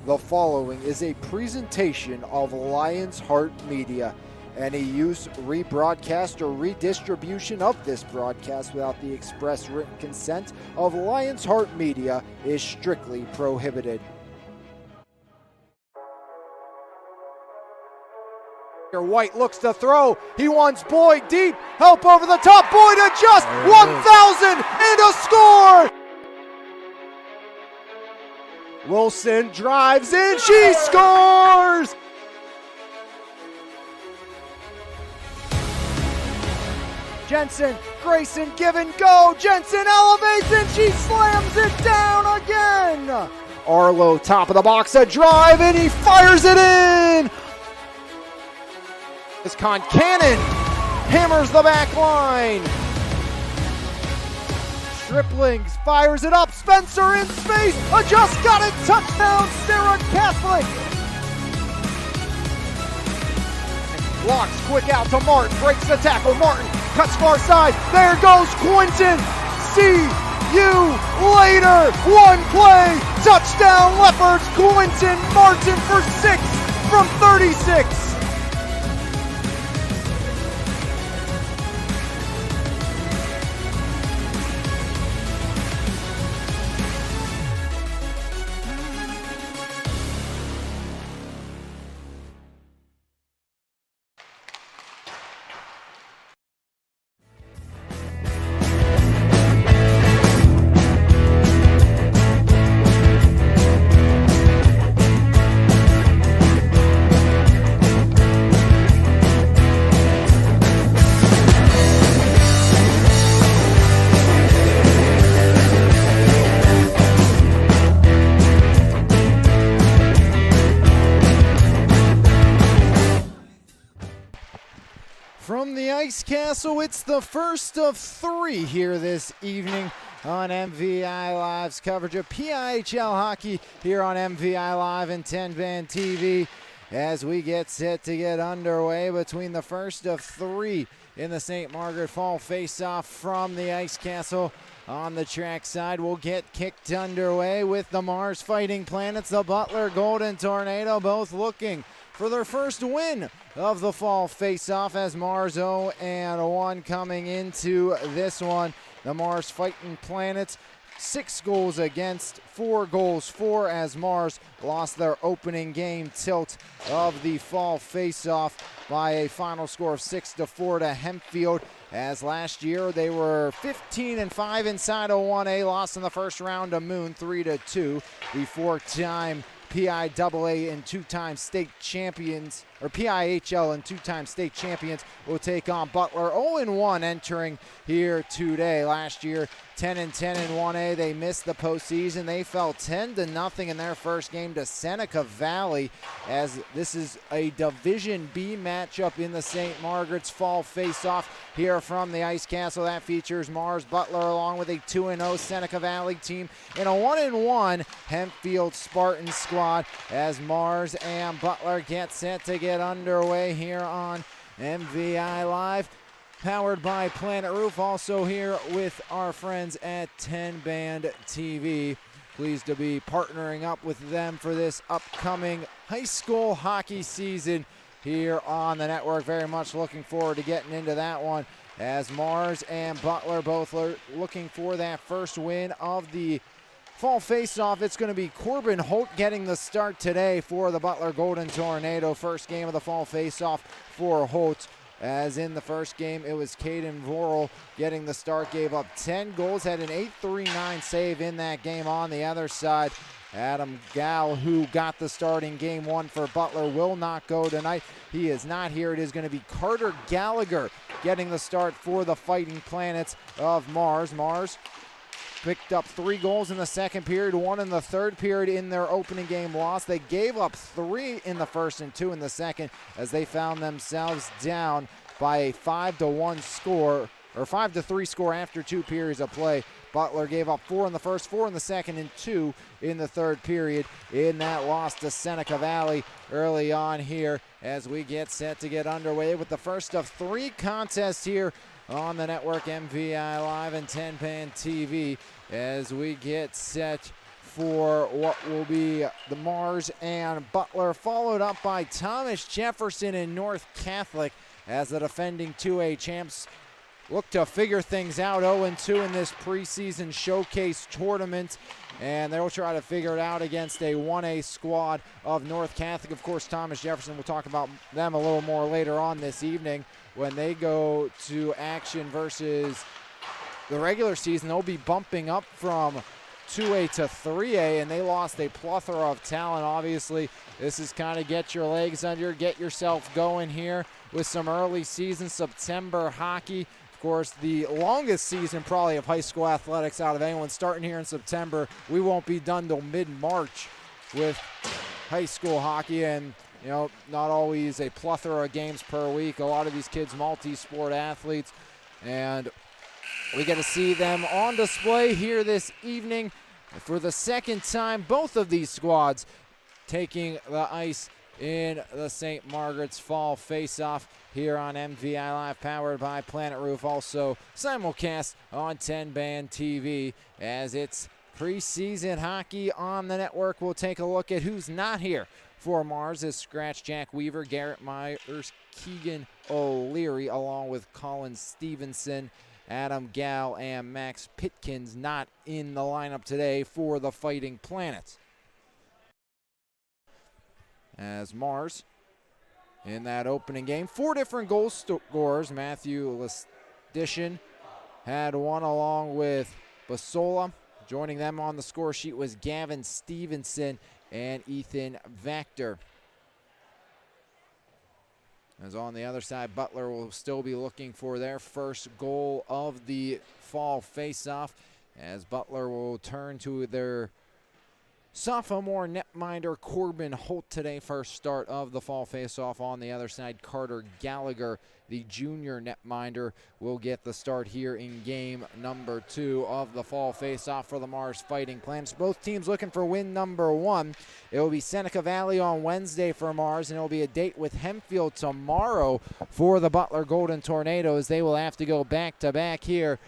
The following is a presentation of Lion's Heart Media. Any use, rebroadcast, or redistribution of this broadcast without the express written consent of Lion's Heart Media is strictly prohibited. White looks to throw. He wants Boyd deep. Help over the top. Boyd adjusts. 1,000 and a score. Wilson drives in. She scores. Jensen, Grayson, give and go. Jensen elevates and she slams it down again. Arlo, top of the box, a drive, and he fires it in. This Cannon hammers the back line. Striplings fires it up. Spencer in space. Just got it. Touchdown, Sarah Catholic. Blocks quick out to Martin. Breaks the tackle. Martin cuts far side. There goes Quinton. See you later. One play. Touchdown, Leopards. Quinton Martin for 6 from 36. From the Ice Castle, it's the first of 3 here this evening on MVI Live's coverage of PIHL hockey here on MVI Live and 10-Band TV as we get set to get underway between the first of 3 in the St. Margaret Fall face-off from the Ice Castle. On the track side, we'll get kicked underway with the Mars Fighting Planets, the Butler Golden Tornado, both looking for their first win of the fall face-off as Mars 0-1 coming into this one. The Mars Fighting Planets 6 goals against, 4 goals for as Mars lost their opening game tilt of the fall face-off by a final score of 6-4 to Hempfield. As last year they were 15-5 inside of 1A, lost in the first round to Moon 3-2. The 4-time PIAA and 2-time state champions, or PIHL and 2-time state champions, will take on Butler 0-1 entering here today. Last year 10-10 in 1A. They missed the postseason. They fell 10-0 in their first game to Seneca Valley, as this is a Division B matchup in the St. Margaret's Fall face-off here from the Ice Castle. That features Mars Butler along with a 2-0 Seneca Valley team and a 1-1 Hempfield Spartans squad as Mars and Butler get set to get underway here on MVI Live. Powered by Planet Roof, also here with our friends at 10-Band TV. Pleased to be partnering up with them for this upcoming high school hockey season here on the network. Very much looking forward to getting into that one as Mars and Butler both looking for that first win of the fall face-off. It's going to be Corbin Holt getting the start today for the Butler Golden Tornado. First game of the fall face-off for Holt. As in the first game, it was Caden Vorel getting the start, gave up 10 goals, had an 8.39 save in that game. On the other side, Adam Gall, who got the start in game 1 for Butler, will not go tonight. He is not here. It is going to be Carter Gallagher getting the start for the Fighting Planets of Mars. Mars picked up 3 goals in the second period, 1 in the third period in their opening game loss. They gave up 3 in the first and 2 in the second as they found themselves down by a 5-1 score, or 5-3 score after 2 periods of play. Butler gave up 4 in the first, 4 in the second, and 2 in the third period in that loss to Seneca Valley early on here as we get set to get underway with the first of 3 contests here on the network, MVI Live and 10-Band TV, as we get set for what will be the Mars and Butler, followed up by Thomas Jefferson and North Catholic as the defending 2A champs look to figure things out. 0-2 in this preseason showcase tournament, and they'll try to figure it out against a 1A squad of North Catholic. Of course, Thomas Jefferson, we'll talk about them a little more later on this evening when they go to action versus the regular season. They'll be bumping up from 2A to 3A, and they lost a plethora of talent. Obviously, this is kind of get your legs under, get yourself going here with some early season September hockey. Of course, the longest season probably of high school athletics out of anyone starting here in September. We won't be done till mid-March with high school hockey, and not always a plethora of games per week. A lot of these kids multi-sport athletes, and we get to see them on display here this evening for the second time. Both of these squads taking the ice in the St. Margaret's Fall Face-Off here on MVI Live, powered by Planet Roof. Also simulcast on 10 Band TV as it's preseason hockey on the network. We'll take a look at who's not here for Mars is Scratch Jack Weaver, Garrett Myers, Keegan O'Leary, along with Colin Stevenson, Adam Gal, and Max Pitkins not in the lineup today for the Fighting Planets. As Mars, in that opening game, 4 different goal scorers. Matthew Lestitian had one along with Basola. Joining them on the score sheet was Gavin Stevenson and Ethan Vactor. As on the other side, Butler will still be looking for their first goal of the fall face-off, as Butler will turn to their sophomore netminder Corbin Holt today. First start of the fall face-off. On the other side, Carter Gallagher, the junior netminder, will get the start here in game number 2 of the fall face-off for the Mars Fighting Planets. Both teams looking for win number 1. It will be Seneca Valley on Wednesday for Mars, and it will be a date with Hempfield tomorrow for the Butler Golden Tornadoes. They will have to go back-to-back here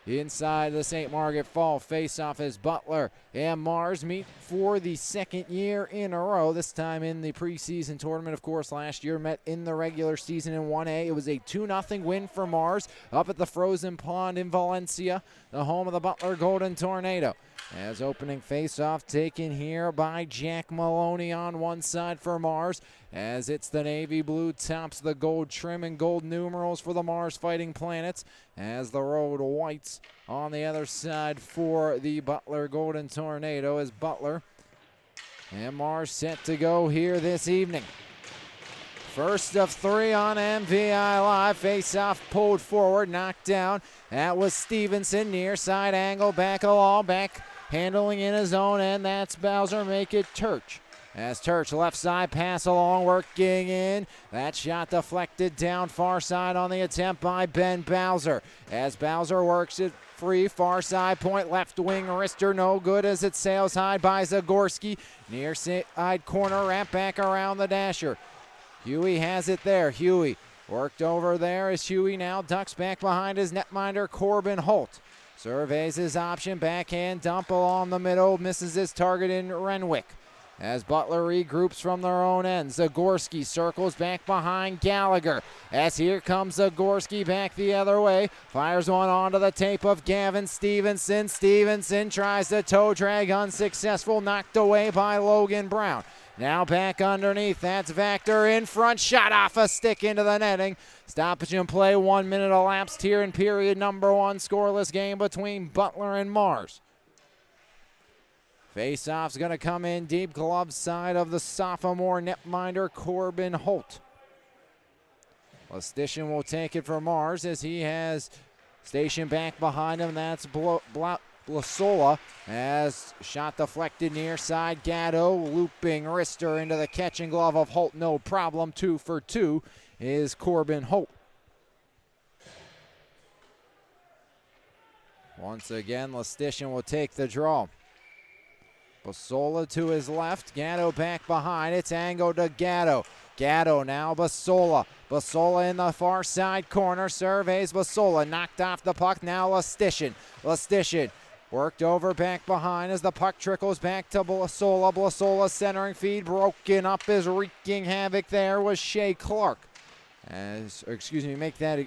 inside the St. Margaret Fall face-off as Butler and Mars meet for the second year in a row, this time in the preseason tournament. Of course, last year met in the regular season in 1A. It was a 2-0 win for Mars up at the Frozen Pond in Valencia, the home of the Butler Golden Tornado. As opening face-off taken here by Jack Maloney on one side for Mars, as it's the navy blue tops the gold trim and gold numerals for the Mars Fighting Planets, as the road whites on the other side for the Butler Golden Tornado, as Butler and Mars set to go here this evening. First of 3 on MVI Live. Face-off pulled forward, knocked down. That was Stevenson, near side angle, back along, back handling in his own end. That's Bowser, make it Turch. As Turch left side pass along, working in. That shot deflected down far side on the attempt by Ben Bowser. As Bowser works it free, far side point, left wing wrister, no good as it sails high by Zagorski. Near side corner, wrap back around the dasher. Huey has it there. Huey worked over there as Huey now ducks back behind his netminder Corbin Holt. Surveys his option, backhand dump along the middle, misses his target in Renwick. As Butler regroups from their own end, Zagorski circles back behind Gallagher. As here comes Zagorski back the other way, fires one onto the tape of Gavin Stevenson. Stevenson tries to toe drag, unsuccessful, knocked away by Logan Brown. Now back underneath, that's Vactor in front, shot off a stick into the netting. Stoppage in play, 1 minute elapsed here in period number 1. Scoreless game between Butler and Mars. Face-off's going to come in deep, glove side of the sophomore netminder Corbin Holt. Lestitian will take it for Mars as he has stationed back behind him. That's Blasola, as shot deflected near side. Gatto looping wrister into the catching glove of Holt. No problem. 2 for 2 is Corbin Holt. Once again, Lestitian will take the draw. Basola to his left. Gatto back behind. It's angled to Gatto. Gatto now Basola. Basola in the far side corner. Surveys Basola. Knocked off the puck. Now Lestitian. Lestitian Worked over back behind as the puck trickles back to Blasola. Blasola centering feed. Broken up is wreaking havoc there was Shea Clark. Make that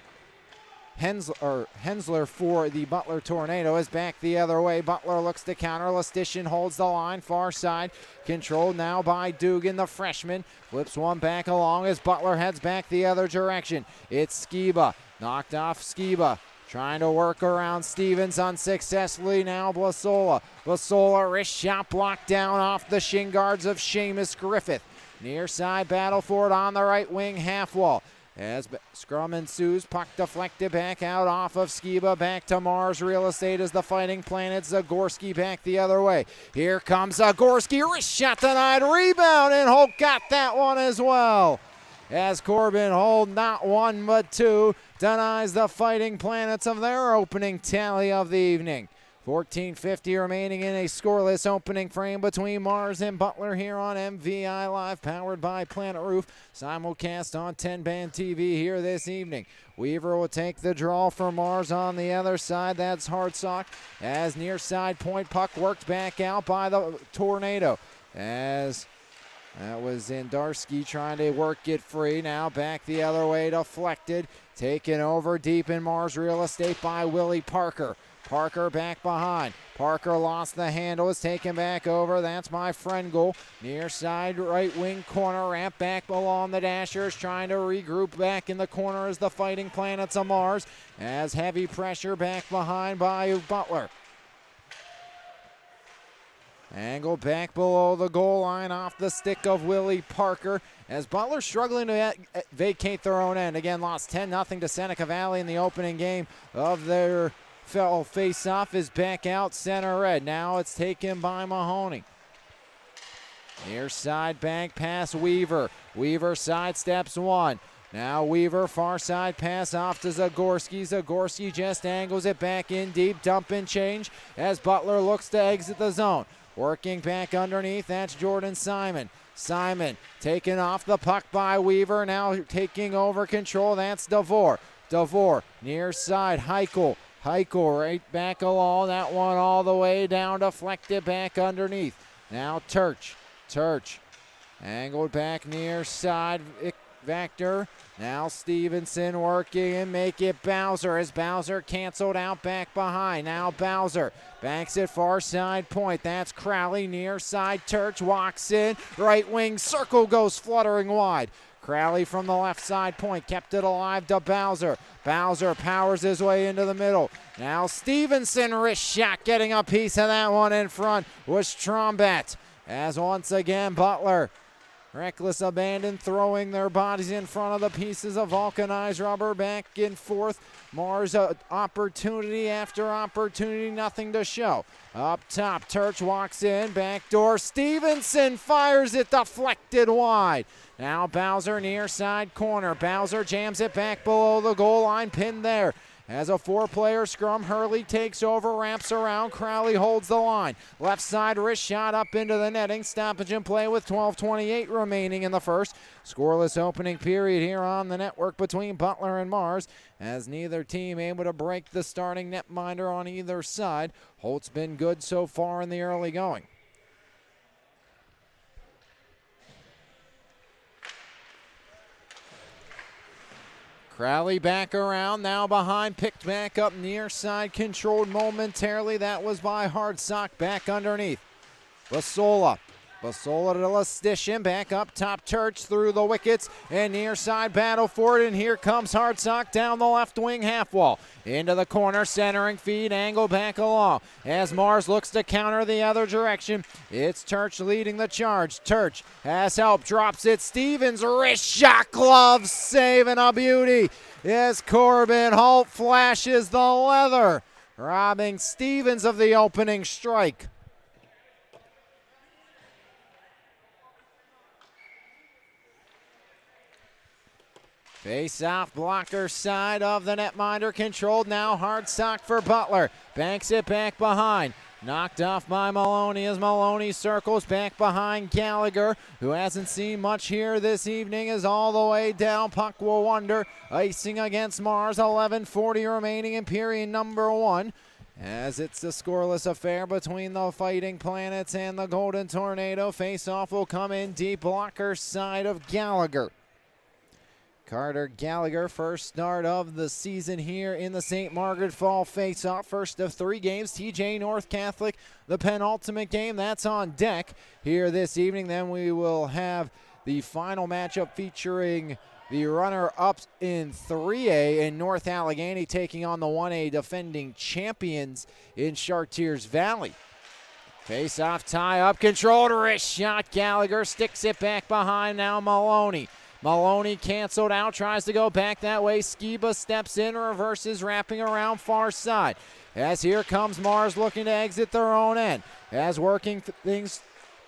Hensler for the Butler Tornado is back the other way. Butler looks to counter. Lastician holds the line. Far side. Controlled now by Dugan, the freshman. Flips one back along as Butler heads back the other direction. It's Skiba. Knocked off Skiba. Trying to work around Stevens unsuccessfully. Now Blasola. Blasola wrist shot blocked down off the shin guards of Seamus Griffith. Near side battle for it on the right wing half wall. As scrum ensues, puck deflected back out off of Skiba, back to Mars Real Estate as the Fighting Planet. Zagorski back the other way. Here comes Zagorski, wrist shot denied, rebound, and Holt got that one as well. As Corbin Holt, not one but two, denies the Fighting Planets of their opening tally of the evening. 14:50 remaining in a scoreless opening frame between Mars and Butler here on MVI Live, powered by Planet Roof. Simulcast on 10-band TV here this evening. Weaver will take the draw for Mars on the other side. That's Hartsock. As near side point puck worked back out by the Tornado. As that was Zendarski trying to work it free. Now back the other way, deflected. Taken over deep in Mars Real Estate by Willie Parker. Parker back behind. Parker lost the handle, is taken back over. That's my friend goal. Near side right wing corner, ramp back along the Dashers, trying to regroup back in the corner as the Fighting Planets of Mars. As heavy pressure back behind by Butler. Angle back below the goal line off the stick of Willie Parker. As Butler struggling to vacate their own end. Again, lost 10-0 to Seneca Valley in the opening game of their face-off is back out center red. Now it's taken by Mahoney. Near side bank pass Weaver. Weaver sidesteps one. Now Weaver far side pass off to Zagorski. Zagorski just angles it back in deep. Dump and change as Butler looks to exit the zone. Working back underneath, that's Jordan Simon. Simon taken off the puck by Weaver. Now taking over control, that's DeVore. DeVore near side, Heichel. Heichel right back along, that one all the way down, deflected back underneath. Now Turch. Turch angled back near side, Vector. Now Stevenson working and make it Bowser as Bowser canceled out back behind. Now Bowser banks it far side point. That's Crowley near side. Turch walks in. Right wing circle goes fluttering wide. Crowley from the left side point kept it alive to Bowser. Bowser powers his way into the middle. Now Stevenson wrist shot, getting a piece of that one in front was Trombat. As once again Butler, reckless abandon, throwing their bodies in front of the pieces of vulcanized rubber back and forth. Mars opportunity after opportunity, nothing to show. Up top, Turch walks in, back door. Stevenson fires it, deflected wide. Now Bowser near side corner. Bowser jams it back below the goal line, pinned there. As a four-player scrum, Hurley takes over, ramps around, Crowley holds the line. Left side wrist shot up into the netting, stoppage and play with 12:28 remaining in the first. Scoreless opening period here on the network between Butler and Mars, as neither team able to break the starting netminder on either side. Holt's been good so far in the early going. Crowley back around, now behind, picked back up near side, controlled momentarily. That was by Hardsock, back underneath. Basola. Basola to Lastician, back up top, Turch through the wickets, and near side battle for it, and here comes Hardsock down the left wing half wall. Into the corner, centering feed, angle back along. As Mars looks to counter the other direction, it's Turch leading the charge. Turch has help, drops it, Stevens, wrist shot, glove save, and a beauty. As Corbin Holt flashes the leather, robbing Stevens of the opening strike. Face-off blocker side of the netminder, controlled now, Hardsock for Butler. Banks it back behind. Knocked off by Maloney as Maloney circles back behind Gallagher, who hasn't seen much here this evening, is all the way down. Puck will wonder. Icing against Mars, 11:40 remaining in period number one. As it's a scoreless affair between the Fighting Planets and the Golden Tornado. Face-off will come in deep, blocker side of Gallagher. Carter Gallagher, first start of the season here in the St. Margaret Fall face-off. First of 3 games, TJ North Catholic, the penultimate game. That's on deck here this evening. Then we will have the final matchup featuring the runner-ups in 3A in North Allegheny taking on the 1A defending champions in Chartiers Valley. Face-off, tie-up, controlled wrist shot. Gallagher sticks it back behind now. Maloney canceled out, tries to go back that way. Skiba steps in, reverses, wrapping around far side. As here comes Mars looking to exit their own end. As working things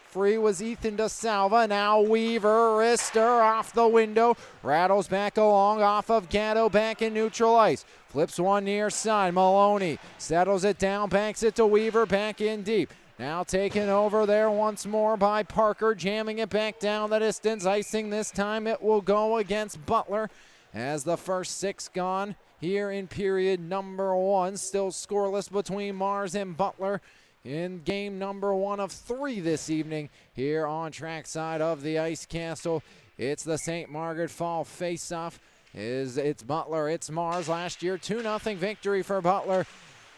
free was Ethan DeSalva. Now Weaver, wrister off the window. Rattles back along off of Gatto, back in neutral ice. Flips one near side. Maloney settles it down, banks it to Weaver, back in deep. Now taken over there once more by Parker, jamming it back down the distance. Icing this time, it will go against Butler as the first 6 gone here in period number 1. Still scoreless between Mars and Butler in game number 1 of 3 this evening here on trackside of the Ice Castle. It's the St. Margaret Fall face-off. It's Butler, it's Mars. Last year, 2-0 victory for Butler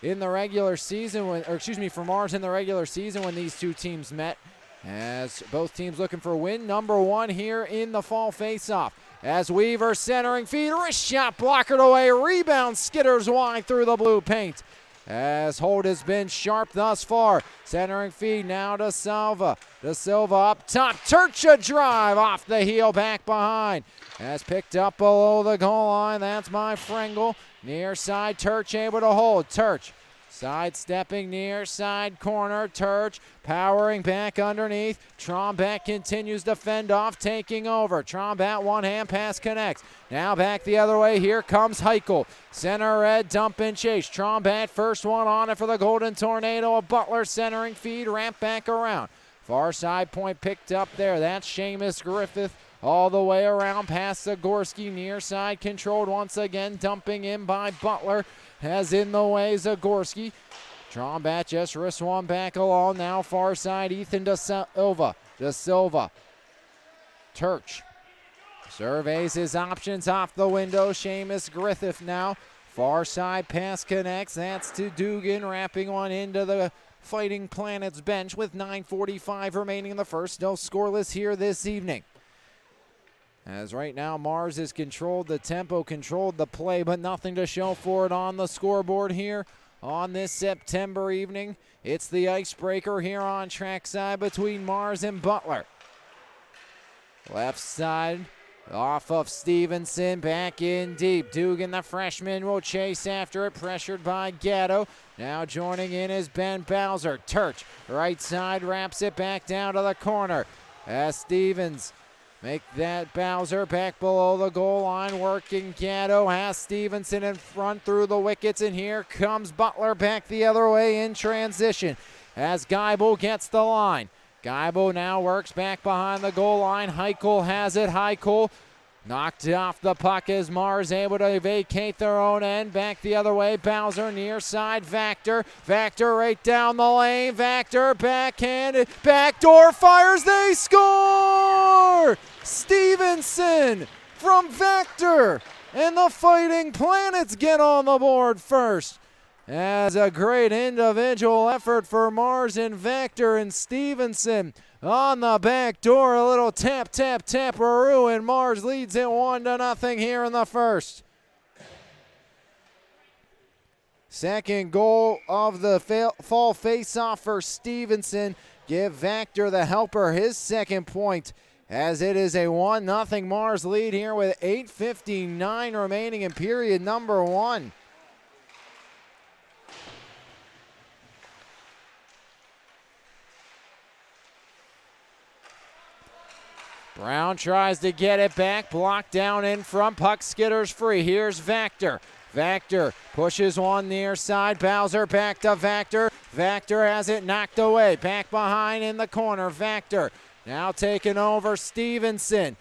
in the regular season, for Mars in the regular season when these two teams met. As both teams looking for win number 1 here in the fall face-off. As Weaver centering feed, wrist shot blockered away, rebound skitters wide through the blue paint. As hold has been sharp thus far. Centering feed now to Silva. De Silva up top, Turcha drive off the heel, back behind. As picked up below the goal line, that's by Frengel. Near side, Turch able to hold. Turch sidestepping near side corner. Turch powering back underneath. Trombat continues to fend off, taking over. Trombat one hand pass connects. Now back the other way. Here comes Heichel. Center red, dump and chase. Trombat first one on it for the Golden Tornado. A Butler centering feed, ramp back around. Far side point picked up there. That's Seamus Griffith. All the way around past Zagorski, near side controlled once again, dumping in by Butler, has in the way Zagorski. Trombat just wrists one back along, now far side, Ethan De Silva. Turch surveys his options off the window, Seamus Griffith now. Far side pass connects, that's to Dugan, wrapping one into the Fighting Planets bench with 9:45 remaining in the first. No scoreless here this evening. As right now, Mars has controlled the tempo, controlled the play, but nothing to show for it on the scoreboard here on this September evening. It's the icebreaker here on trackside between Mars and Butler. Left side, off of Stevenson, back in deep. Dugan, the freshman, will chase after it, pressured by Gatto. Now joining in is Ben Bowser. Turch, right side, wraps it back down to the corner. As Stevens make that Bowser back below the goal line, working Gatto, has Stevenson in front through the wickets, and here comes Butler back the other way in transition as Geibel gets the line. Geibel now works back behind the goal line. Heichel has it. Heichel knocked off the puck as Mars able to vacate their own end. Back the other way, Bowser near side, Vactor. Vactor right down the lane. Vactor backhanded, backdoor fires, they score! Stevenson from Vactor, and the Fighting Planets get on the board first. As a great individual effort for Mars and Vactor, and Stevenson on the back door, a little tap, tap, tap-a-roo, and Mars leads it 1-0 here in the first. Second goal of the fall face-off for Stevenson. Give Vactor, the helper, his second point, as it is a 1-0 Mars lead here with 8:59 remaining in period number 1. Brown tries to get it back, blocked down in front, puck skitters free. Here's Vactor. Vactor pushes one near side, Bowser back to Vactor. Vactor has it knocked away, back behind in the corner, Vactor. Now taking over Stevenson.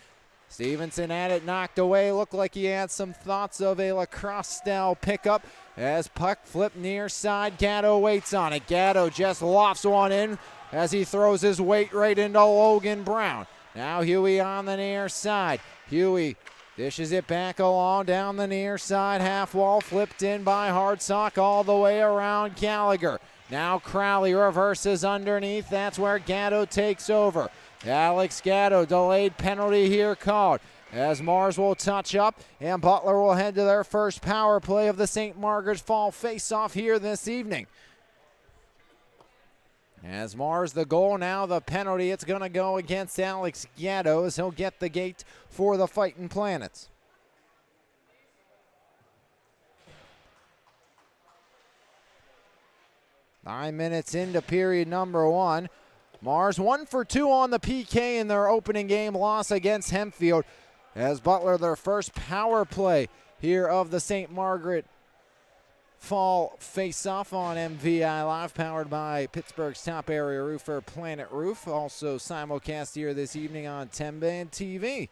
Stevenson had it knocked away, looked like he had some thoughts of a lacrosse style pickup As puck flipped near side, Gatto waits on it. Gatto just lofts one in as he throws his weight right into Logan Brown. Now Huey on the near side. Huey dishes it back along down the near side half wall, flipped in by Hardsock all the way around Gallagher. Now Crowley reverses underneath. That's where Gatto takes over. Alex Gatto, delayed penalty here called, as Mars will touch up and Butler will head to their first power play of the St. Margaret's Fall face-off here this evening. As Mars the goal, now the penalty, it's going to go against Alex Gatto as he'll get the gate for the Fightin' Planets. Nine minutes into period number one. Mars 1 for 2 on the PK in their opening game loss against Hempfield, as Butler their first power play here of the St. Margaret Fall face-off on MVI Live, powered by Pittsburgh's top area roofer, Planet Roof. Also simulcast here this evening on 10-band TV.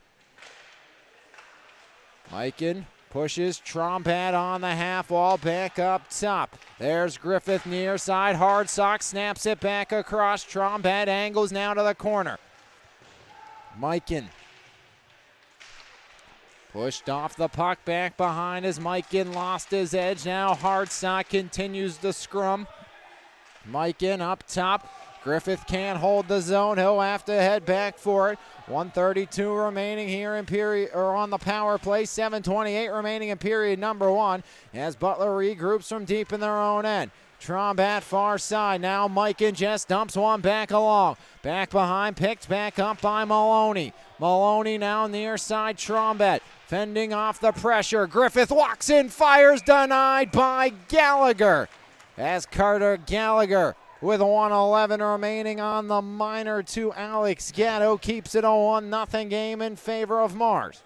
Mikan pushes Trombat on the half wall, back up top. There's Griffith near side. Hardsock snaps it back across. Trombat angles now to the corner. Mikan pushed off the puck, back behind as Mikan lost his edge. Now Hardsock continues the scrum. Mikan up top. Griffith can't hold the zone. He'll have to head back for it. 1:32 remaining here in period, or on the power play. 7:28 remaining in period number one, as Butler regroups from deep in their own end. Trombat far side. Now Mikan just dumps one back along. Back behind, picked back up by Maloney. Maloney now near side. Trombat fending off the pressure. Griffith walks in, fires, denied by Gallagher. As Carter Gallagher, with 1:11 remaining on the minor to Alex Gatto, keeps it a 1-0 game in favor of Mars.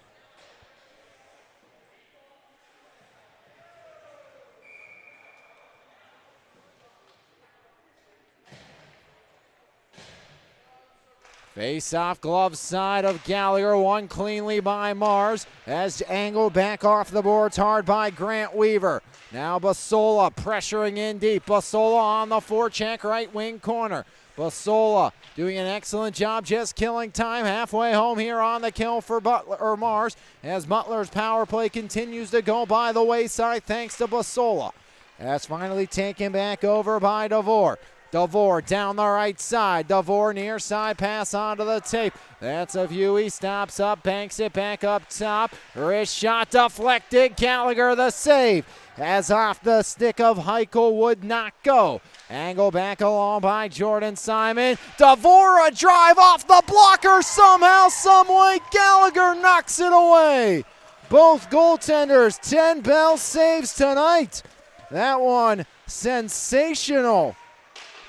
Face-off, glove side of Gallagher, won cleanly by Mars, as angled back off the boards hard by Grant Weaver. Now Basola pressuring in deep. Basola on the forecheck, right wing corner. Basola doing an excellent job just killing time halfway home here on the kill for Butler, or Mars, as Butler's power play continues to go by the wayside thanks to Basola. That's finally taken back over by DeVore. DeVore down the right side. DeVore near side pass onto the tape. That's a Huey. Stops up, banks it back up top. Wrist shot deflected. Gallagher the save. As off the stick of Heichel would not go. Angle back along by Jordan Simon. DeVore a drive off the blocker somehow, someway. Gallagher knocks it away. Both goaltenders, 10 bell saves tonight. That one sensational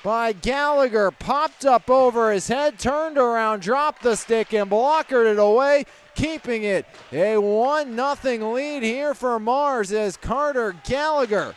by Gallagher, popped up over his head, turned around, dropped the stick, and blockered it away, keeping it a 1-0 lead here for Mars as Carter Gallagher.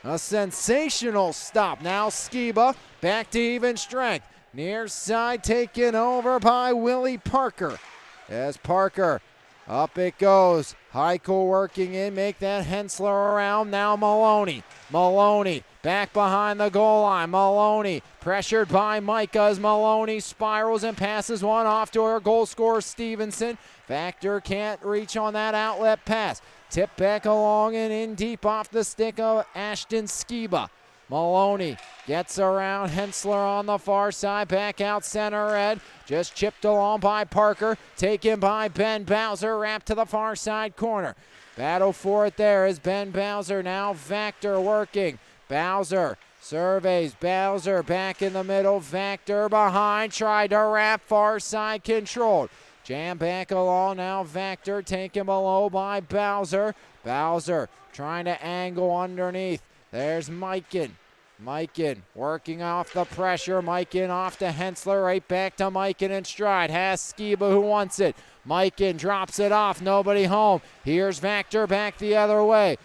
A sensational stop. Now Skiba back to even strength. Near side taken over by Willie Parker. As Parker, up it goes. Heichel working in, make that Hensler around. Now Maloney. Maloney back behind the goal line. Maloney pressured by Micah as Maloney spirals and passes one off to our goal scorer Stevenson. Factor can't reach on that outlet pass. Tip back along and in deep off the stick of Ashton Skiba. Maloney gets around Hensler on the far side, back out center red. Just chipped along by Parker, taken by Ben Bowser, wrapped to the far side corner. Battle for it there is Ben Bowser, now Vactor working. Bowser surveys, Bowser back in the middle, Vactor behind, tried to wrap, far side controlled. Jam back along, now Vactor taken below by Bowser. Bowser trying to angle underneath. There's Mikan. Mikan working off the pressure. Mikan off to Hensler. Right back to Mikan in stride. Has Skiba who wants it. Mikan drops it off. Nobody home. Here's Vactor back the other way.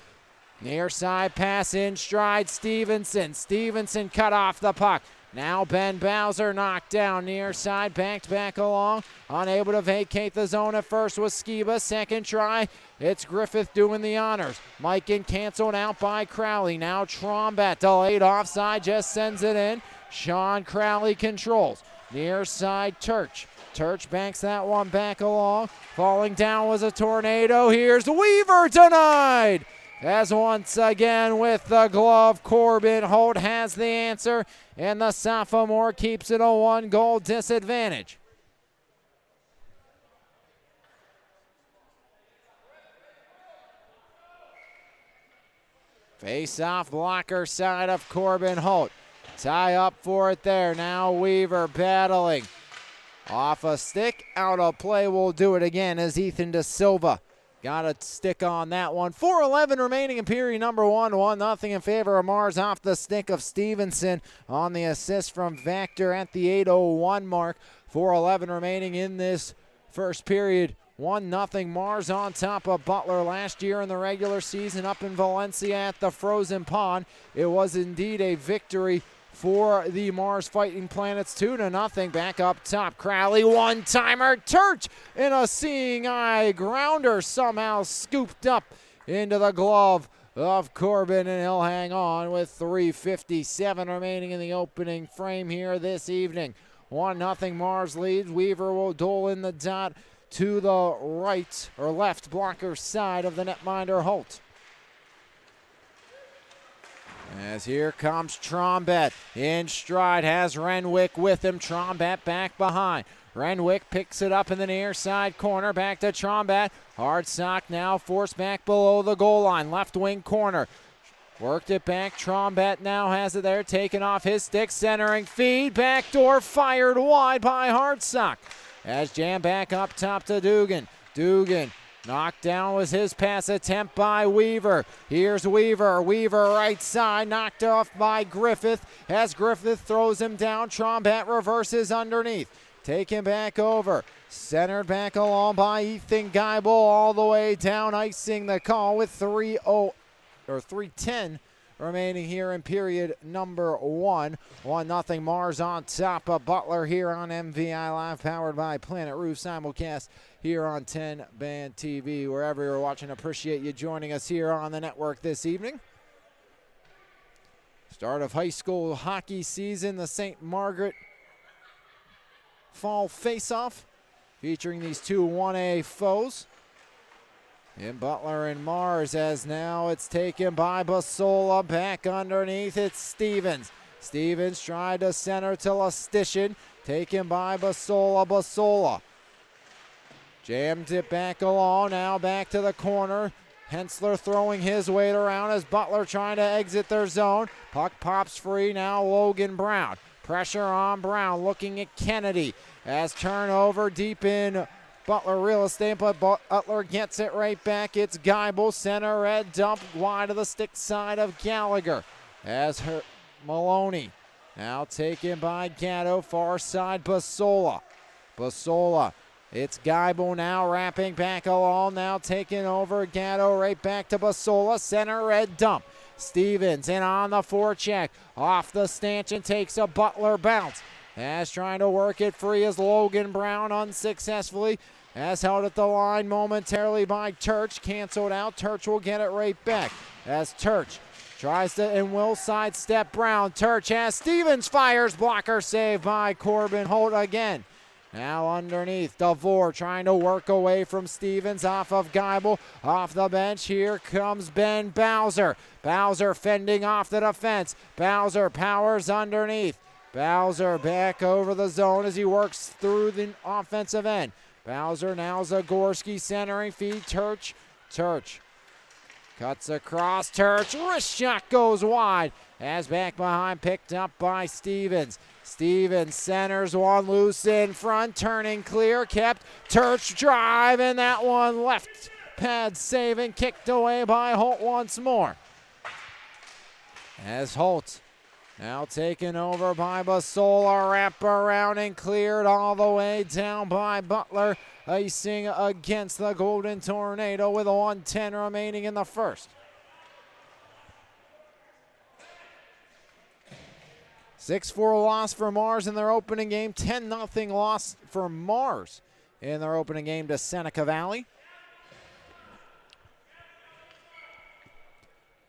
Near side pass in stride. Stevenson. Stevenson cut off the puck. Now Ben Bowser knocked down near side, backed back along, unable to vacate the zone at first was Skiba. Second try, it's Griffith doing the honors. Mikan canceled out by Crowley. Now Trombat delayed offside, just sends it in. Sean Crowley controls. Near side Turch. Turch banks that one back along. Falling down was a tornado. Here's Weaver denied. As once again with the glove, Corbin Holt has the answer, and the sophomore keeps it a 1-goal disadvantage. Face-off blocker side of Corbin Holt. Tie up for it there. Now Weaver battling. Off a stick, out of play. We'll do it again as Ethan De Silva got a stick on that one. 4:11 remaining in period number 1. 1-0 in favor of Mars off the stick of Stevenson on the assist from Vactor at the 8:01 mark. 4:11 remaining in this first period. 1-0 Mars on top of Butler last year in the regular season up in Valencia at the Frozen Pond. It was indeed a victory for the Mars Fighting Planets. 2-0. Back up top. Crowley, one-timer. Turch in a seeing eye grounder, somehow scooped up into the glove of Corbin, and he'll hang on with 3:57 remaining in the opening frame here this evening. 1-0 Mars leads. Weaver will dole in the dot to the right or left blocker side of the netminder Holt. As here comes Trombat in stride, has Renwick with him. Trombat back behind. Renwick picks it up in the near side corner. Back to Trombat. Hard sock now forced back below the goal line. Left wing corner. Worked it back. Trombat now has it there. Taken off his stick. Centering feed. Backdoor fired wide by Hardsock. As jam back up top to Dugan. Dugan. Knocked down was his pass attempt by Weaver. Here's Weaver. Weaver right side. Knocked off by Griffith. As Griffith throws him down, Trombat reverses underneath. Taken back over. Centered back along by Ethan Geibel all the way down. Icing the call with 3:10 remaining here in period number 1. 1-0 Mars on top of Butler here on MVI Live, powered by Planet Roof, simulcast here on 10 Band TV. Wherever you're watching, appreciate you joining us here on the network this evening. Start of high school hockey season, the St. Margaret Fall Face-Off, featuring these two 1A foes in Butler and Mars, as now it's taken by Basola. Back underneath, it's Stevens. Stevens tried to center to Lastician. Taken by Basola. Basola jammed it back along. Now back to the corner. Hensler throwing his weight around as Butler trying to exit their zone. Puck pops free. Now Logan Brown. Pressure on Brown, looking at Kennedy as turnover deep in Butler real estate, but Butler gets it right back. It's Geibel, center red dump wide of the stick side of Gallagher. As Maloney now taken by Gatto, far side Basola. Basola, it's Geibel now wrapping back along, now taking over Gatto, right back to Basola, center red dump. Stevens in on the forecheck, off the stanchion, takes a Butler bounce. As trying to work it free is Logan Brown unsuccessfully. As held at the line momentarily by Turch, canceled out. Turch will get it right back. As Turch tries to and will sidestep Brown. Turch has Stevens, fires, blocker save by Corbin Holt again. Now underneath, DeVore trying to work away from Stevens off of Geibel. Off the bench, here comes Ben Bowser. Bowser fending off the defense. Bowser powers underneath. Bowser back over the zone as he works through the offensive end. Bowser now Zagorski centering feed. Turch. Turch cuts across. Turch. Wrist shot goes wide. As back behind, picked up by Stevens. Stevens centers one loose in front. Turning clear. Kept. Turch drive. And that one left pad saving. Kicked away by Holt once more. As Holt now taken over by Basola, wrap around and cleared all the way down by Butler. Icing against the Golden Tornado with 1:10 remaining in the first. 6-4 loss for Mars in their opening game. 10-0 loss for Mars in their opening game to Seneca Valley.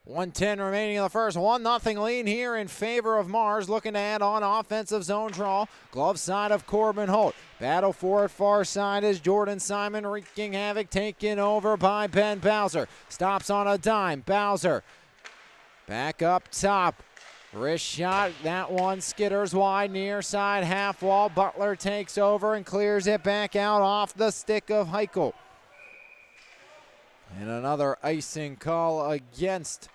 1:10 remaining in the first. 1-0 lead here in favor of Mars. Looking to add on offensive zone draw. Glove side of Corbin Holt. Battle for it far side is Jordan Simon wreaking havoc. Taken over by Ben Bowser. Stops on a dime. Bowser back up top. Wrist shot. That one skitters wide near side half wall. Butler takes over and clears it back out off the stick of Heichel. And another icing call against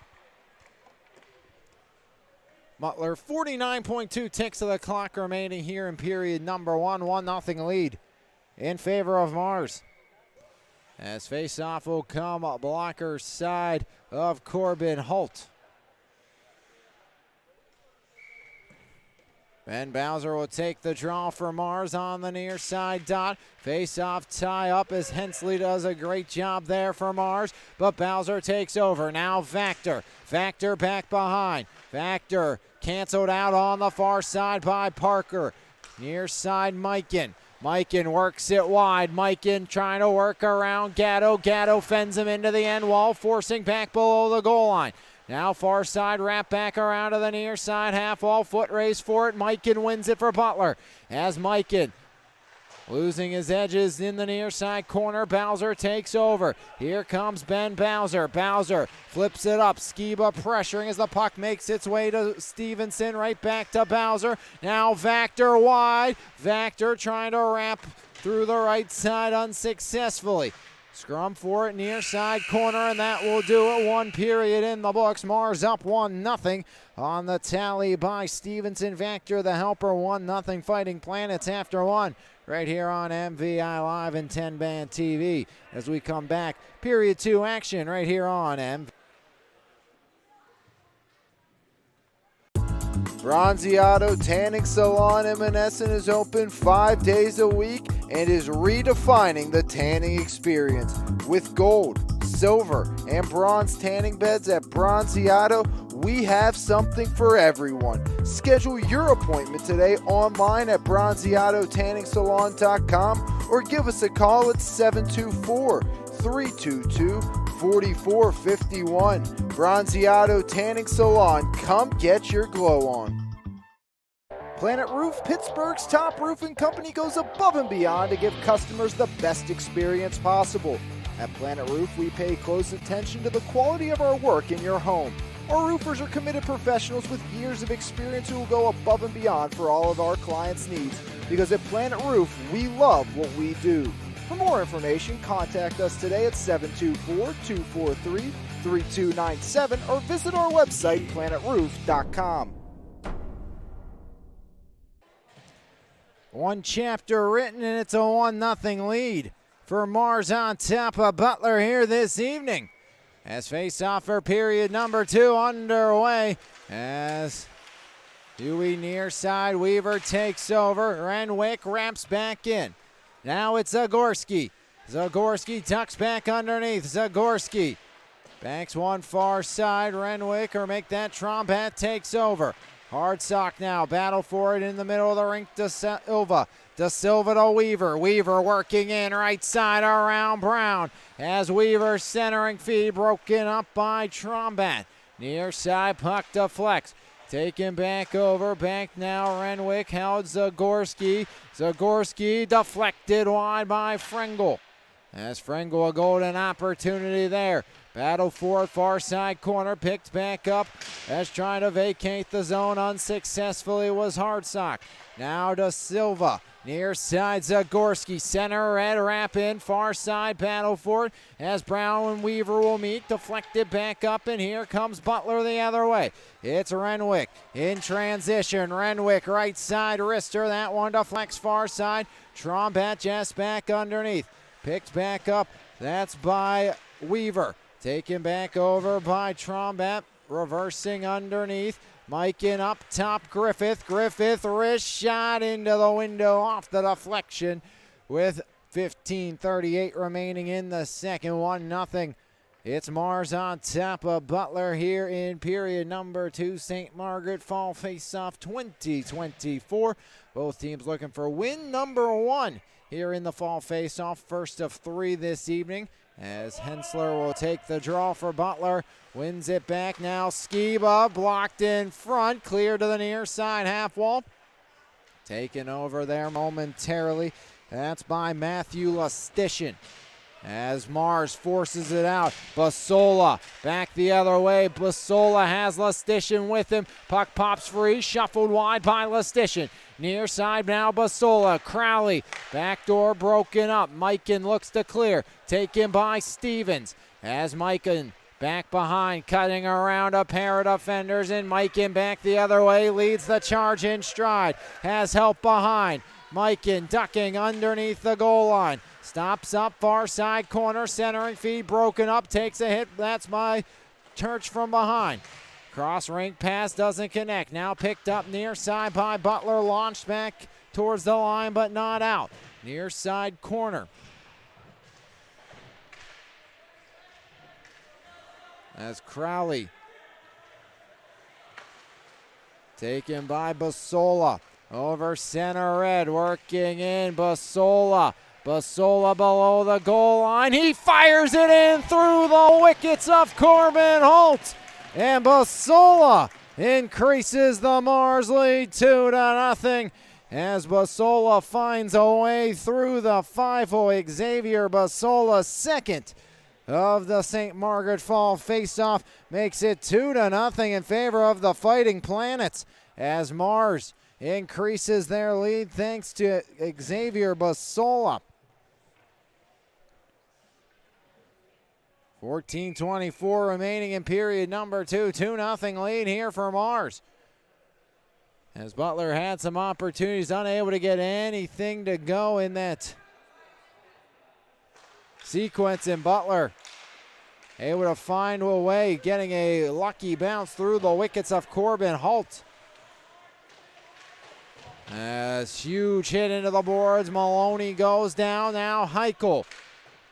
Butler. 49.2 ticks of the clock remaining here in period number 1. 1-0 lead in favor of Mars. As face-off will come blocker side of Corbin Holt. Ben Bowser will take the draw for Mars on the near side dot. Face-off tie up as Hensley does a great job there for Mars, but Bowser takes over. Now Vactor. Vactor back behind. Vactor canceled out on the far side by Parker. Near side Mikan. Mikan works it wide. Mikan trying to work around Gatto. Gatto fends him into the end wall, forcing back below the goal line. Now far side, wrap back around to the near side, half wall, foot race for it. Mikan wins it for Butler. As Mikan losing his edges in the near side corner, Bowser takes over. Here comes Ben Bowser. Bowser flips it up. Skiba pressuring as the puck makes its way to Stevenson. Right back to Bowser. Now Vactor wide. Vactor trying to wrap through the right side unsuccessfully. Scrum for it, near side corner, and that will do it. 1 period in the books. Mars up 1-0 on the tally by Stevenson. Vactor, the helper, 1-0 Fighting Planets after 1. Right here on MVI Live and 10-Band TV. As we come back, period 2 action right here on MVI. Bronzeado Tanning Salon in Monessen is open 5 days a week and is redefining the tanning experience. With gold, silver, and bronze tanning beds at Bronzeado, we have something for everyone. Schedule your appointment today online at bronzeadotanningsalon.com or give us a call at 724-322-4451. Bronzeado Tanning Salon, come get your glow on. Planet Roof, Pittsburgh's top roofing company, goes above and beyond to give customers the best experience possible. At Planet Roof, we pay close attention to the quality of our work in your home. Our roofers are committed professionals with years of experience who will go above and beyond for all of our clients' needs, because at Planet Roof, we love what we do. For more information, contact us today at 724-243-3297 or visit our website, planetroof.com. One chapter written, and it's a 1-0 lead for Mars on top of Butler here this evening. As face-off for period number 2 underway. As Dewey near side, Weaver takes over. Renwick wraps back in. Now it's Zagorski. Zagorski tucks back underneath. Zagorski banks one far side. Renwick, or make that Trombat, takes over. Hard sock now. Battle for it in the middle of the rink. De Silva. De Silva to Weaver. Weaver working in right side around Brown. As Weaver centering feed broken up by Trombat. Near side puck deflects. Taken back over. Back now. Renwick held Zagorski. Zagorski deflected wide by Frengel. As Frengel, a golden opportunity there. Battle for it, far side corner, picked back up as trying to vacate the zone unsuccessfully was Hardsock. Now to Silva, near side Zagorski, center red wrap in, far side battle for it as Brown and Weaver will meet, deflected back up, and here comes Butler the other way. It's Renwick in transition, Renwick right side wrister, that one deflects far side, Trombat just back underneath, picked back up, that's by Weaver. Taken back over by Trombat, reversing underneath. Mikan up top, Griffith. Griffith wrist shot into the window off the deflection with 15:38 remaining in the second. 1-0 It's Mars on top of Butler here in period number 2. St. Margaret Fall Face-Off 2024. Both teams looking for win number 1 here in the Fall Face-Off. First of 3 this evening as Hensler will take the draw for Butler. Wins it back now. Skiba blocked in front. Clear to the near side half wall. Taken over there momentarily. That's by Matthew Lustishin. As Mars forces it out, Basola back the other way. Basola has Lustishin with him. Puck pops free, shuffled wide by Lustishin. Near side now, Basola. Crowley, backdoor broken up. Mikan looks to clear, taken by Stevens. As Mikan back behind, cutting around a pair of defenders, and Mikan back the other way, leads the charge in stride. Has help behind. Mikan ducking underneath the goal line. Stops up, far side corner, centering feed broken up, takes a hit. That's by Church from behind. Cross rink pass doesn't connect. Now picked up near side by Butler, launched back towards the line but not out. Near side corner. As Crowley taken by Basola. Over center red, working in Basola. Basola below the goal line. He fires it in through the wickets of Corbin Holt. And Basola increases the Mars lead 2-0 as Basola finds a way through the 5-0. Xavier Basola, second of the St. Margaret Fall faceoff, makes it 2-0 in favor of the Fighting Planets as Mars increases their lead thanks to Xavier Basola. 14:24 remaining in period number 2. 2-0 lead here for Mars. As Butler had some opportunities, unable to get anything to go in that sequence, and Butler able to find a way, getting a lucky bounce through the wickets of Corbin Holt. As huge hit into the boards, Maloney goes down, now Heichel.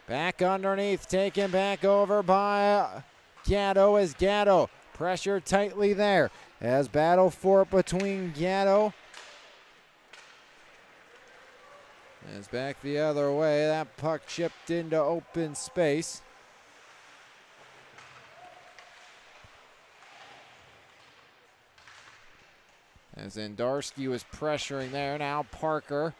Back underneath, taken back over by Gatto as Gatto pressured tightly there. As battle for it between Gatto. As back the other way, that puck chipped into open space. As Andarski was pressuring there, now Parker.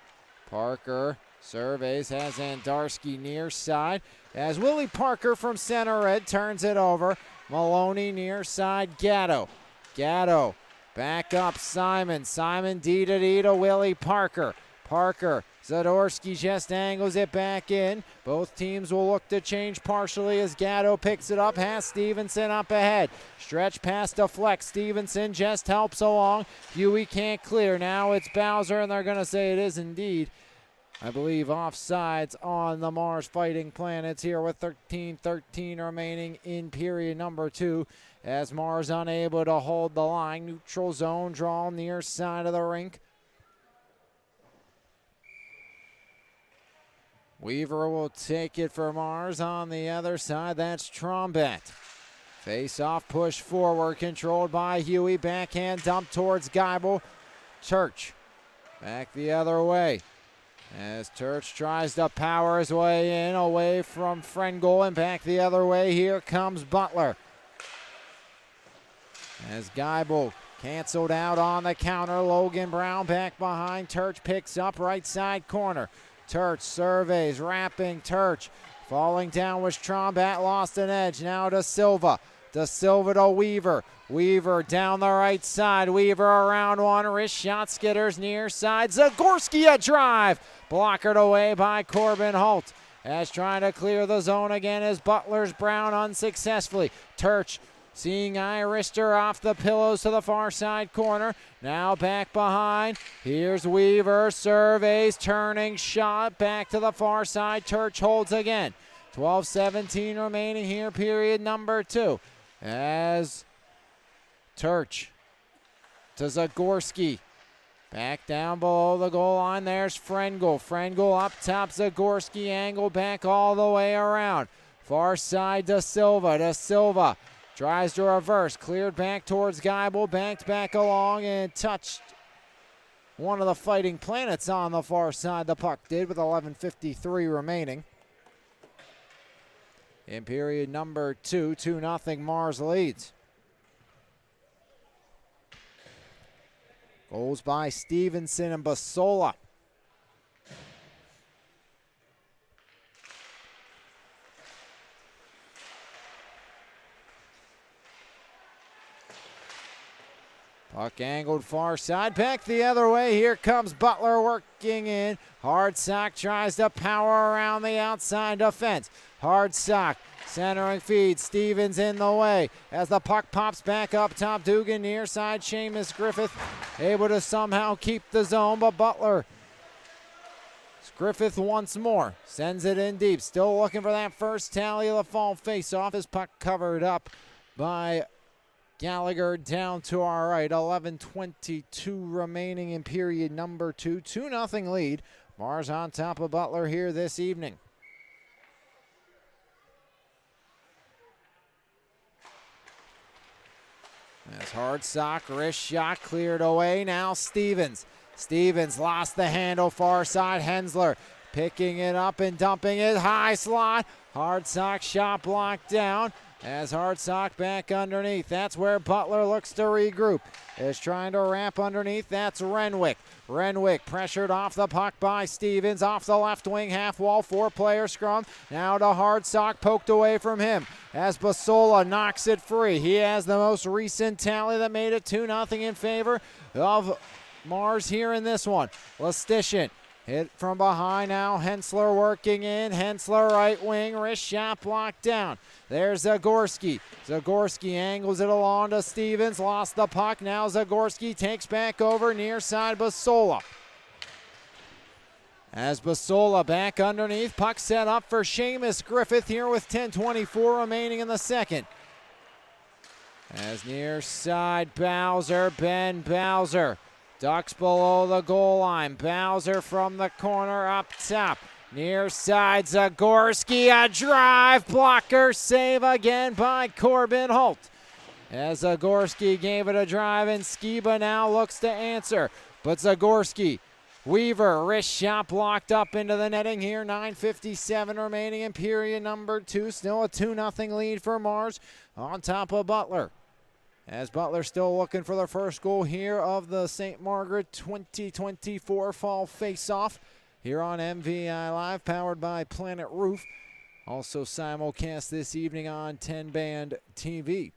Parker surveys, has Andarski near side. As Willie Parker from center red turns it over. Maloney near side, Gatto. Gatto back up Simon. Simon D to Willie Parker. Parker, Zadorski just angles it back in. Both teams will look to change partially as Gatto picks it up, has Stevenson up ahead. Stretch pass to Flex. Stevenson just helps along. Huey can't clear. Now it's Bowser, and they're going to say it is indeed, I believe, offsides on the Mars Fighting Planets here with 13:13 remaining in period number 2 as Mars unable to hold the line. Neutral zone draw near side of the rink. Weaver will take it for Mars. On the other side, that's Trombett. Face-off push forward, controlled by Huey. Backhand dump towards Geibel. Church back the other way. As Church tries to power his way in, away from Frengel, and back the other way. Here comes Butler. As Geibel canceled out on the counter. Logan Brown back behind. Church picks up right side corner. Church surveys, wrapping Church. Falling down was Trombat, lost an edge. Now to Silva. To Silva to Weaver. Weaver down the right side. Weaver around one. Wrist shot, skitters near side. Zagorski a drive. Blockered away by Corbin Holt. As trying to clear the zone again as Butler's Brown unsuccessfully. Church seeing Irister off the pillows to the far side corner. Now back behind. Here's Weaver. Surveys. Turning shot. Back to the far side. Church holds again. 12:17 remaining here. Period number 2. As Church to Zagorski. Back down below the goal line. There's Frengel. Frengel up top. Zagorski angle back all the way around. Far side to Silva. De Silva tries to reverse. Cleared back towards Geibel. Banked back along and touched one of the Fighting Planets on the far side. The puck did with 11:53 remaining. In period number 2, 2-0 Mars leads. Goals by Stevenson and Basola. Puck angled far side, back the other way. Here comes Butler working in. Hardsock tries to power around the outside defense. Hardsock centering feed. Stevens in the way as the puck pops back up top. Dugan near side. Seamus Griffith able to somehow keep the zone, but Butler. Griffith once more sends it in deep. Still looking for that first tally of the fall face-off. His puck covered up by Gallagher down to our right. 11:22 remaining in period number 2. 2-0 lead. Mars on top of Butler here this evening. As Hardsock, wrist shot cleared away. Now Stevens. Stevens lost the handle far side. Hensler picking it up and dumping it. High slot. Hardsock shot blocked down. As Hardsock back underneath. That's where Butler looks to regroup. Is trying to wrap underneath. That's Renwick. Renwick pressured off the puck by Stevens. Off the left wing half wall. 4-player scrum. Now to Hardsock. Poked away from him. As Basola knocks it free. He has the most recent tally that made it 2-0 in favor of Mars here in this one. Lestitian. Hit from behind now. Hensler working in. Hensler right wing. Wrist shot blocked down. There's Zagorski. Zagorski angles it along to Stevens. Lost the puck. Now Zagorski takes back over near side Basola. As Basola back underneath. Puck set up for Seamus Griffith here with 10:24 remaining in the second. As near side Bowser. Ben Bowser ducks below the goal line. Bowser from the corner up top. Near side Zagorski, a drive, blocker, save again by Corbin Holt. As Zagorski gave it a drive and Skiba now looks to answer. But Zagorski, Weaver, wrist shot blocked up into the netting here. 9:57 remaining in period number 2. Still a 2-0 lead for Mars on top of Butler. As Butler still looking for their first goal here of the St. Margaret 2024 fall face-off here on MVI Live, powered by Planet Roof. Also simulcast this evening on 10 Band TV.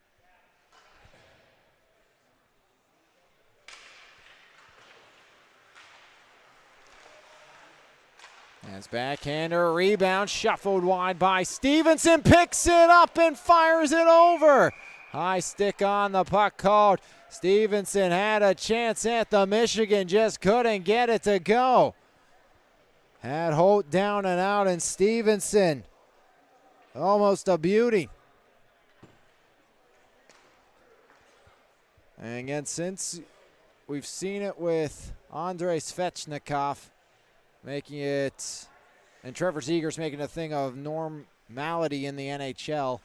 As backhander rebound, shuffled wide by Stevenson, picks it up and fires it over. High stick on the puck called. Stevenson had a chance at the Michigan, just couldn't get it to go. Had Holt down and out, and Stevenson, almost a beauty. And again, since we've seen it with Andrei Svechnikov making it, and Trevor Zegers making a thing of normality in the NHL,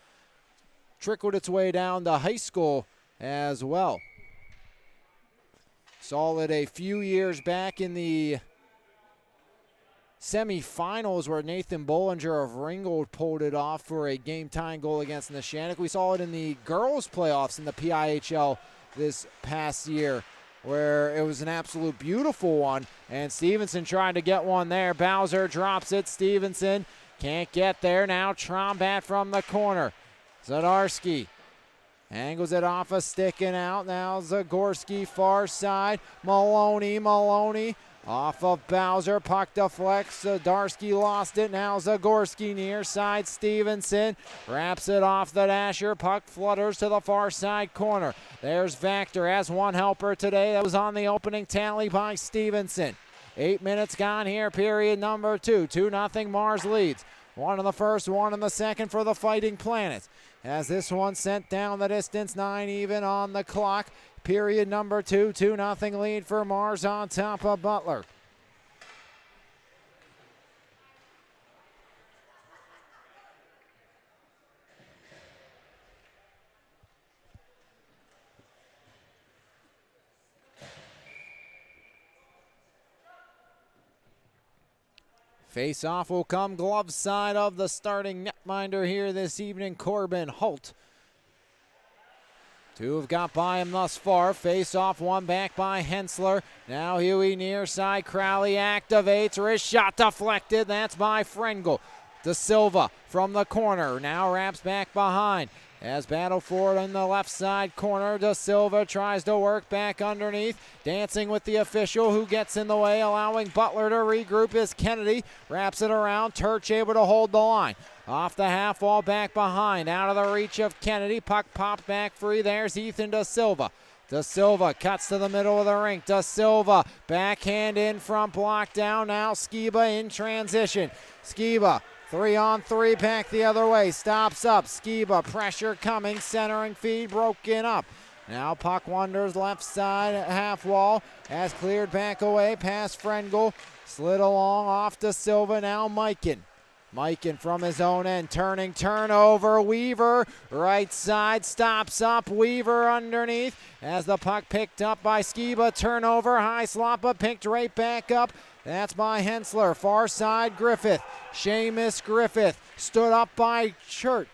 trickled its way down to high school as well. Saw it a few years back in the semifinals where Nathan Bollinger of Ringgold pulled it off for a game-tying goal against Neshannock. We saw it in the girls' playoffs in the PIHL this past year where it was an absolute beautiful one, and Stevenson trying to get one there. Bowser drops it. Stevenson can't get there. Now Trombat from the corner. Zadarski angles it off a stick and out. Now Zagorski far side. Maloney off of Bowser. Puck deflects. Zadarski lost it. Now Zagorski near side. Stevenson wraps it off the dasher. Puck flutters to the far side corner. There's Vactor as one helper today. That was on the opening tally by Stevenson. 8 minutes gone here, period number 2. 2-0 Mars leads. One in the first, one in the second for the Fighting Planets. As this one sent down the distance, 9 even on the clock. Period number 2, 2-0 lead for Mars on top of Butler. Face-off will come glove side of the starting netminder here this evening, Corbin Holt. Two have got by him thus far. Face-off, one back by Hensler. Now Huey near side. Crowley activates. Wrist shot deflected. That's by Frengel. De Silva from the corner. Now wraps back behind. As battle for it in the left side corner. De Silva tries to work back underneath. Dancing with the official who gets in the way, allowing Butler to regroup as Kennedy wraps it around. Turch able to hold the line. Off the half wall, back behind. Out of the reach of Kennedy. Puck popped back free. There's Ethan De Silva. De Silva cuts to the middle of the rink. De Silva backhand in front, blocked down. Now Skiba in transition. Skiba 3-on-3 back the other way. Stops up. Skiba pressure coming. Centering feed broken up. Now puck wanders left side half wall. Has cleared back away past Frengel. Slid along off De Silva. Now Mikan. Mikan from his own end, turning, turnover, Weaver, right side, stops up, Weaver underneath, as the puck picked up by Skiba, turnover, high slot, but picked right back up, that's by Hensler, far side, Griffith, Seamus Griffith, stood up by Church,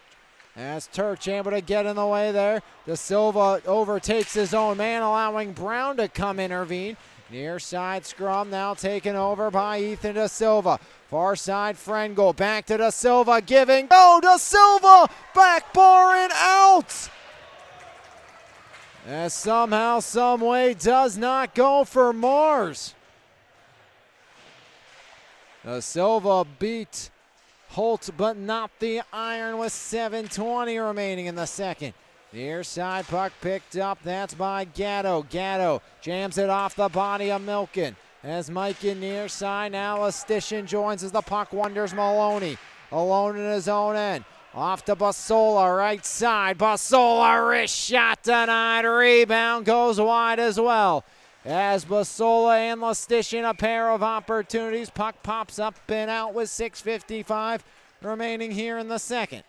as Turch able to get in the way there, De Silva overtakes his own man, allowing Brown to come intervene. Near side scrum now taken over by Ethan De Silva. Far side Frengel, back to De Silva, giving, De Silva, back bar and out! As somehow, some way does not go for Mars. De Silva beat Holt, but not the iron with 7:20 remaining in the second. Near side puck picked up, that's by Gatto. Gatto jams it off the body of Milken. As Mike in near side, now Lastician joins as the puck wanders Maloney. Alone in his own end. Off to Basola, right side. Basola, wrist shot denied. Rebound goes wide as well. As Basola and Lastician, a pair of opportunities. Puck pops up and out with 6:55 remaining here in the second.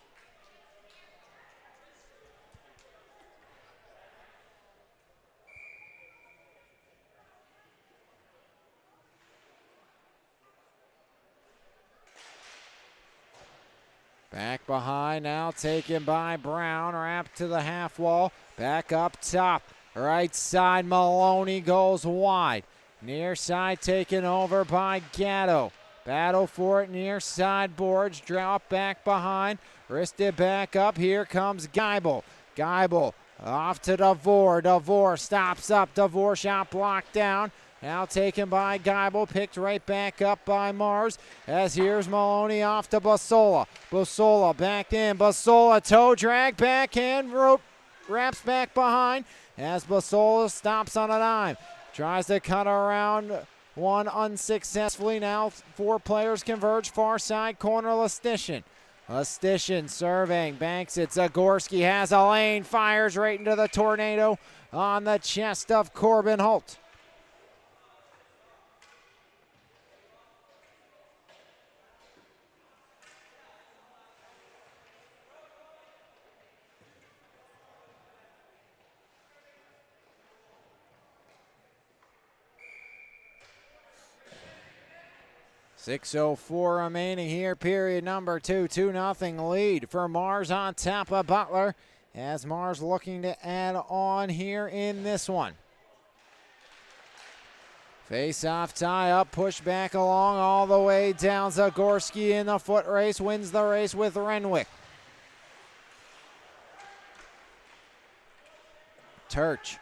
Back behind now, taken by Brown, wrapped to the half wall, back up top, right side, Maloney goes wide. Near side taken over by Gatto. Battle for it near side boards, drop back behind, wristed back up, here comes Geibel. Geibel off to DeVore, DeVore stops up, DeVore shot blocked down. Now taken by Geibel, picked right back up by Mars. As here's Maloney off to Basola. Basola back in. Basola toe drag, backhand, rope, wraps back behind. As Basola stops on a dime. Tries to cut around one unsuccessfully. Now four players converge. Far side corner, Lastician. Lastician surveying, banks it. Zagorski has a lane, fires right into the tornado on the chest of Corbin Holt. .604 remaining here, period number 2. 2-0 lead for Mars on top of Butler, as Mars looking to add on here in this one. Face-off tie-up, push back along all the way down. Zagorski in the foot race, wins the race with Renwick. Turch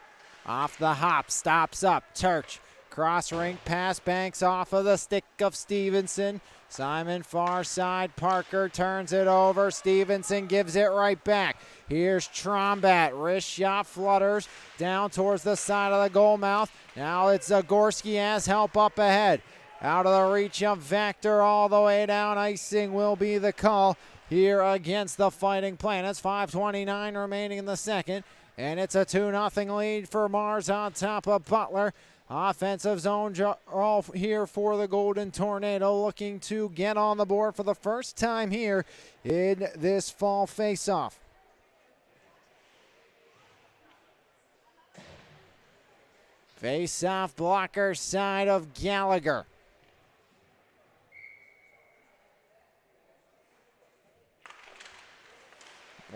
off the hop, stops up, Turch. Cross rink pass, banks off of the stick of Stevenson. Simon far side, Parker turns it over. Stevenson gives it right back. Here's Trombat, wrist shot flutters down towards the side of the goal mouth. Now it's Zagorski as help up ahead. Out of the reach of Vector all the way down. Icing will be the call here against the Fighting Planets. 5:29 remaining in the second. And it's a 2-0 lead for Mars on top of Butler. Offensive zone all here for the Golden Tornado, looking to get on the board for the first time here in this fall faceoff. Face-off blocker side of Gallagher.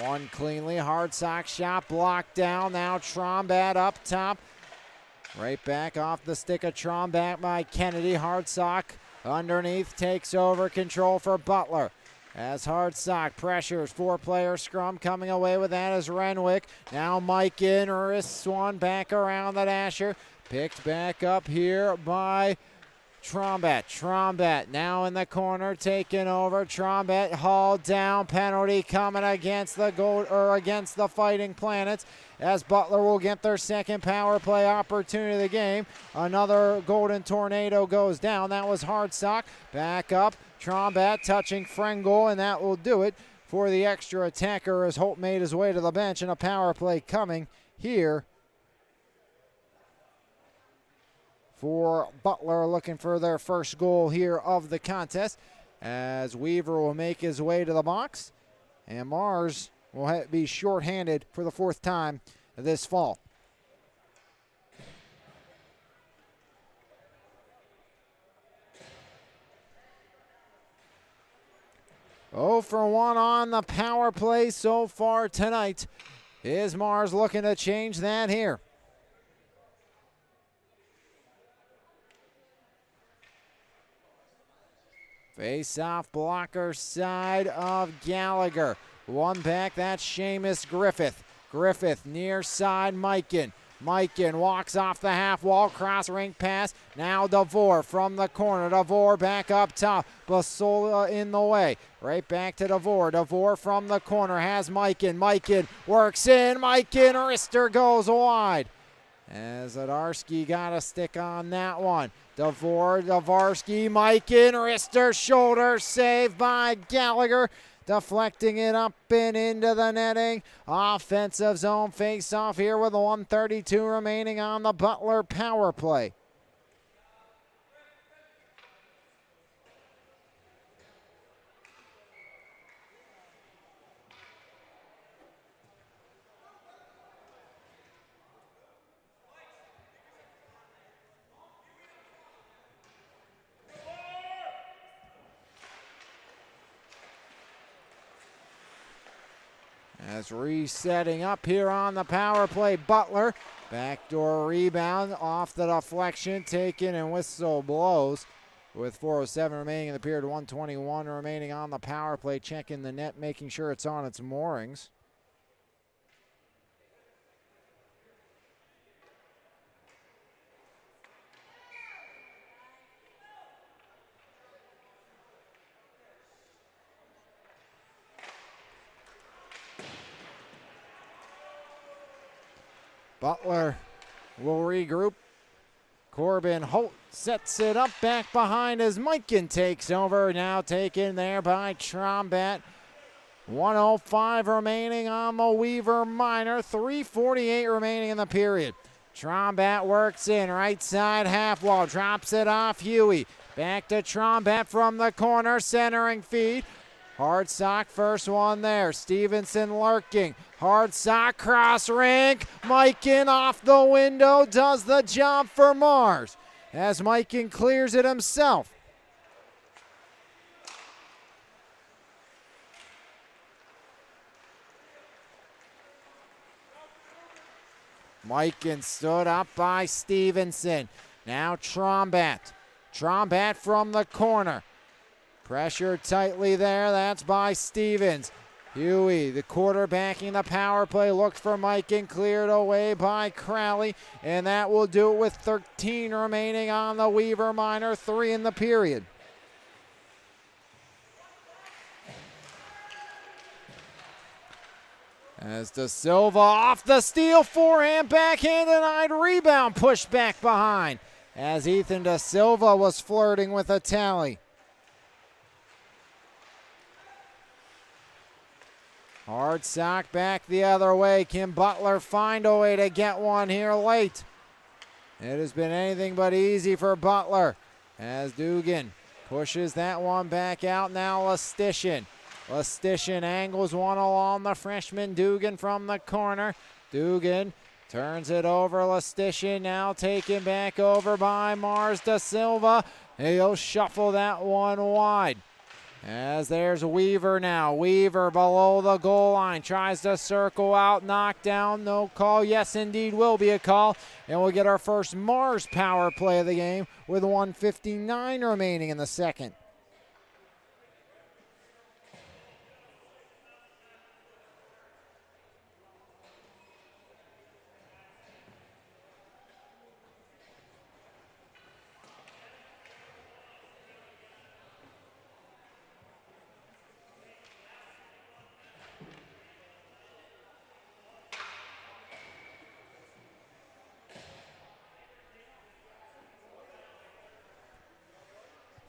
One cleanly, hard sock shot blocked down. Now Trombat up top. Right back off the stick of Trombat by Kennedy. Hard sock underneath, takes over control for Butler. As hard sock pressures, 4-player scrum. Coming away with that is Renwick. Now Mike in, wrists one back around the dasher. Picked back up here by Trombat. Trombat now in the corner, taking over. Trombat hauled down. Penalty coming against the against the Fighting Planets, as Butler will get their second power play opportunity of the game. Another Golden Tornado goes down. That was hard sock. Back up. Trombat touching Frengel, and that will do it for the extra attacker as Holt made his way to the bench, and a power play coming here for Butler, looking for their first goal here of the contest, as Weaver will make his way to the box, and Mars will be shorthanded for the 4th time this fall. Oh for 1 on the power play so far tonight. Is Mars looking to change that here? Face-off blocker side of Gallagher. One back, that's Seamus Griffith. Griffith near side, Mikan. Mikan walks off the half wall, cross rink pass. Now DeVore from the corner. DeVore back up top. Basola in the way. Right back to DeVore. DeVore from the corner has Mikan. Mikan works in. Mikan, wrister goes wide, as Zadarsky got a stick on that one. DeVore, Davarsky, Mikan, wrister, shoulder, saved by Gallagher. Deflecting it up and into the netting. Offensive zone face-off here with 1:32 remaining on the Butler power play. As resetting up here on the power play, Butler. Backdoor rebound off the deflection, taken and whistle blows. With 4:07 remaining in the period, 1:21 remaining on the power play. Checking the net, making sure it's on its moorings. Butler will regroup. Corbin Holt sets it up back behind as Mikan takes over. Now taken there by Trombat. 1:05 remaining on the Weaver Minor. 3:48 remaining in the period. Trombat works in, right side half wall, drops it off Huey. Back to Trombat from the corner, centering feed. Hard sock, first one there. Stevenson lurking. Hard sock, cross rink. Mikan off the window, does the job for Mars, as Mikan clears it himself. Mikan stood up by Stevenson. Now Trombat. Trombat from the corner. Pressure tightly there, that's by Stevens. Huey, the quarterbacking the power play, looked for Mikan, cleared away by Crowley, and that will do it with 13 remaining on the Weaver Minor, 3 in the period. As Da Silva off the steal, forehand, backhand, denied, rebound, pushed back behind, as Ethan Da Silva was flirting with a tally. Hard sock back the other way. Can Butler find a way to get one here late? It has been anything but easy for Butler, as Dugan pushes that one back out. Now Lastician. Lastician angles one along the freshman Dugan from the corner. Dugan turns it over. Lastician now taken back over by Mars Da Silva. He'll shuffle that one wide, As there's Weaver now. Weaver below the goal line. Tries to circle out. Knockdown. No call. Yes, indeed, will be a call. And we'll get our first Mars power play of the game with 1:59 remaining in the second.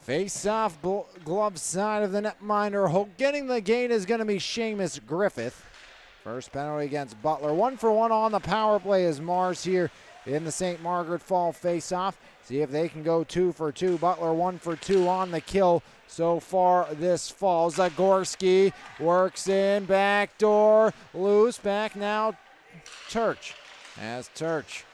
Face-off glove side of the netminder. Getting the gain is going to be Seamus Griffith. First penalty against Butler. 1-for-1 on the power play as Mars here in the St. Margaret Fall face-off. See if they can go 2-for-2. Butler 1-for-2 on the kill so far this fall. Zagorski works in, backdoor, loose, back now Turch. As Turch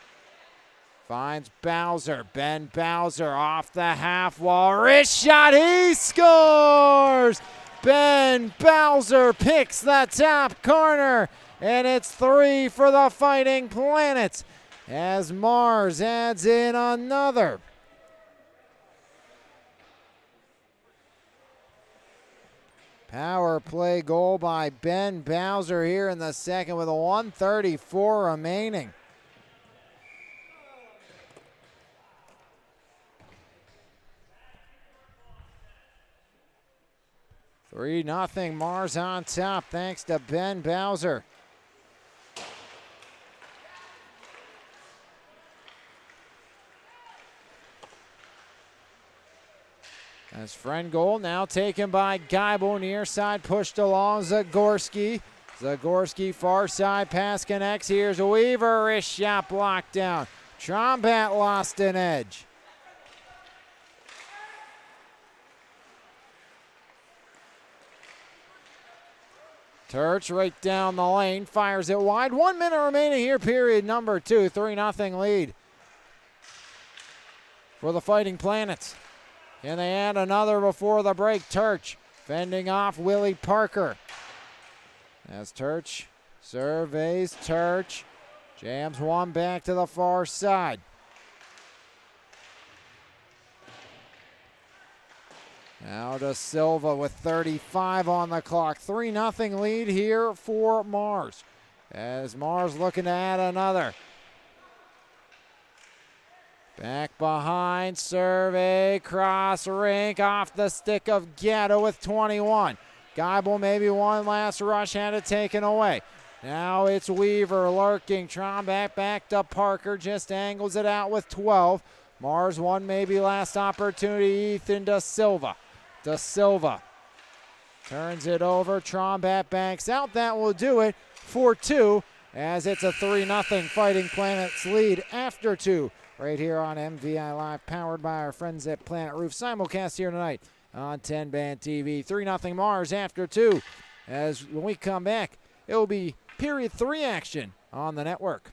finds Bowser. Ben Bowser off the half wall. Wrist shot. He scores! Ben Bowser picks the top corner. And it's 3 for the Fighting Planets as Mars adds in another. Power play goal by Ben Bowser here in the second with a 1:34 remaining. 3-0 Mars on top thanks to Ben Bowser. As friend goal now taken by Geibel, near side pushed along Zagorski. Zagorski far side pass connects. Here's Weaver, wrist shot blocked down. Trombat lost an edge. Turch right down the lane, fires it wide. 1 minute remaining here, period number 2. 3-0 lead for the Fighting Planets. Can they add another before the break? Turch fending off Willie Parker. As Turch surveys, Turch jams one back to the far side. Now to Silva with 35 on the clock. 3-0 lead here for Mars. As Mars looking to add another. Back behind, survey, cross rink, off the stick of Gatto with 21. Geibel maybe one last rush, had it taken away. Now it's Weaver lurking, Trombat back to Parker, just angles it out with 12. Mars one maybe last opportunity, Ethan Da Silva. Da Silva turns it over, Trombat banks out, that will do it for 2 as it's a 3-0 Fighting Planets lead after 2. Right here on MVI Live, powered by our friends at Planet Roof. Simulcast here tonight on 10 Band TV. 3-0 Mars after 2. As when we come back, it will be period 3 action on the network.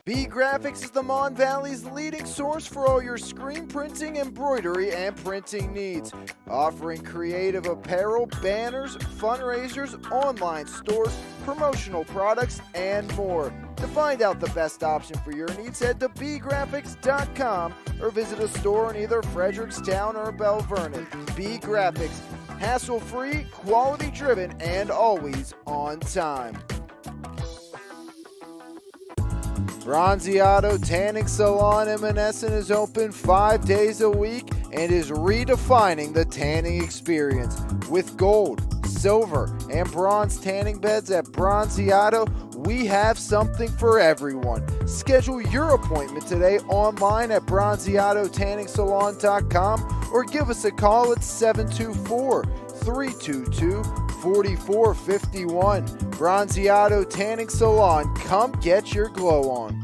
B Graphics is the Mon Valley's leading source for all your screen printing, embroidery, and printing needs. Offering creative apparel, banners, fundraisers, online stores, promotional products, and more. To find out the best option for your needs, head to bgraphics.com or visit a store in either Frederickstown or Belle Vernon. B Graphics, hassle-free, quality-driven, and always on time. Bronzeado Tanning Salon in Monessen is open 5 days a week and is redefining the tanning experience. With gold, silver, and bronze tanning beds at Bronzeado, we have something for everyone. Schedule your appointment today online at bronzeadotanningsalon.com or give us a call at 724-322-4451. Bronzeado Tanning Salon, come get your glow on.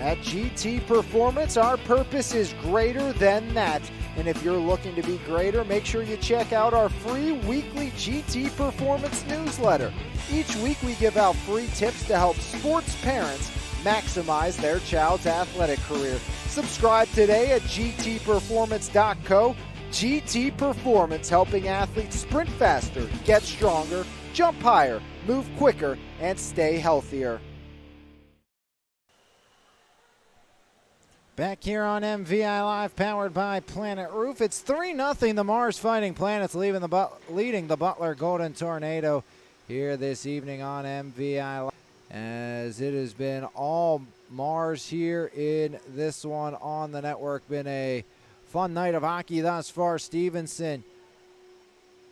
At GT Performance, our purpose is greater than that. And if you're looking to be greater, make sure you check out our free weekly GT Performance newsletter. Each week we give out free tips to help sports parents maximize their child's athletic career. Subscribe today at gtperformance.co GT Performance, helping athletes sprint faster, get stronger, jump higher, move quicker, and stay healthier. Back here on MVI Live, powered by Planet Roof. It's 3-0. The Mars Fighting Planets leading the Butler Golden Tornado here this evening on MVI Live, as it has been all Mars here in this one on the network. Been a fun night of hockey thus far. Stevenson,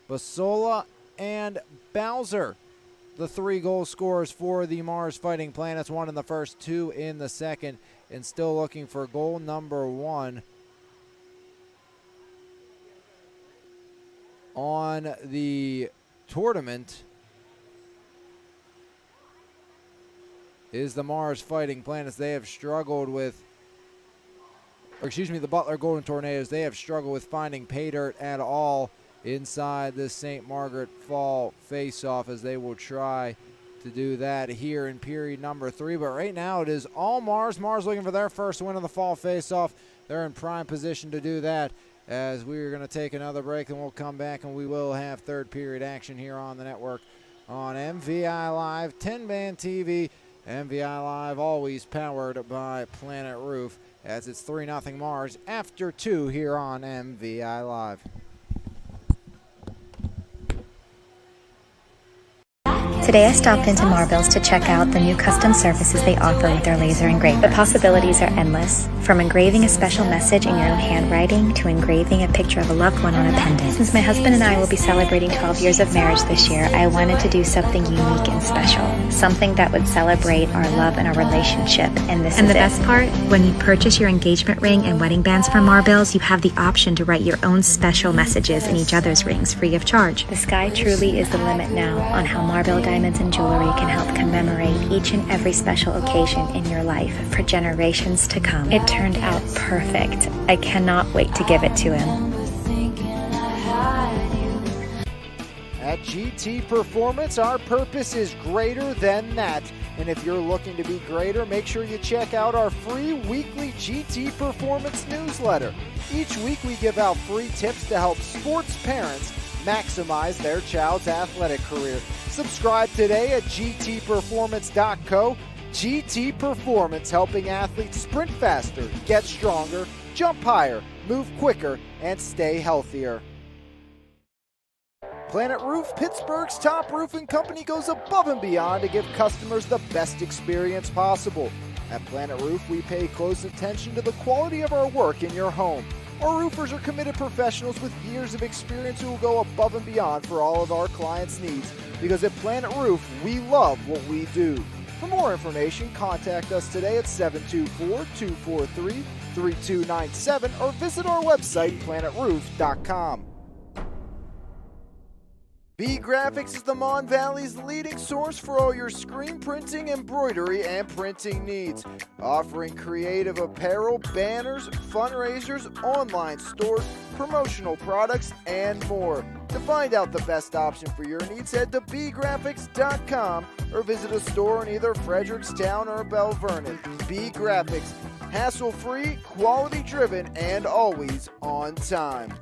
Basola, and Bowser, the 3 goal scorers for the Mars Fighting Planets. 1 in the first, 2 in the second, and still looking for goal number 1 on the tournament is the Mars Fighting Planets. They have struggled with, the Butler Golden Tornadoes. They have struggled with finding pay dirt at all inside this St. Margaret Fall face-off, as they will try to do that here in period number 3. But right now it is all Mars. Mars looking for their first win of the fall face-off. They're in prime position to do that, as we're going to take another break, and we'll come back and we will have third period action here on the network on MVI Live, 10-band TV. MVI Live, always powered by Planet Roof, as it's 3-0 Mars after 2 here on MVI Live. Today I stopped into Marbills to check out the new custom services they offer with their laser engraver. The possibilities are endless, from engraving a special message in your own handwriting to engraving a picture of a loved one on a pendant. Since my husband and I will be celebrating 12 years of marriage this year, I wanted to do something unique and special, something that would celebrate our love and our relationship, and this is it. And the best part, when you purchase your engagement ring and wedding bands from Marbills, you have the option to write your own special messages in each other's rings free of charge. The sky truly is the limit now on how Marbill diamonds and jewelry can help commemorate each and every special occasion in your life for generations to come. It turned out perfect. I cannot wait to give it to him. At GT Performance, our purpose is greater than that. And if you're looking to be greater, make sure you check out our free weekly GT Performance newsletter. Each week we give out free tips to help sports parents maximize their child's athletic career. Subscribe today at gtperformance.co. GT Performance, helping athletes sprint faster, get stronger, jump higher, move quicker, and stay healthier. Planet Roof, Pittsburgh's top roofing company, goes above and beyond to give customers the best experience possible. At Planet Roof, we pay close attention to the quality of our work in your home. Our roofers are committed professionals with years of experience who will go above and beyond for all of our clients' needs, because at Planet Roof, we love what we do. For more information, contact us today at 724-243-3297 or visit our website, planetroof.com. B Graphics is the Mon Valley's leading source for all your screen printing, embroidery, and printing needs. Offering creative apparel, banners, fundraisers, online stores, promotional products, and more. To find out the best option for your needs, head to bgraphics.com or visit a store in either Frederickstown or Belle Vernon. B Graphics, hassle-free, quality-driven, and always on time.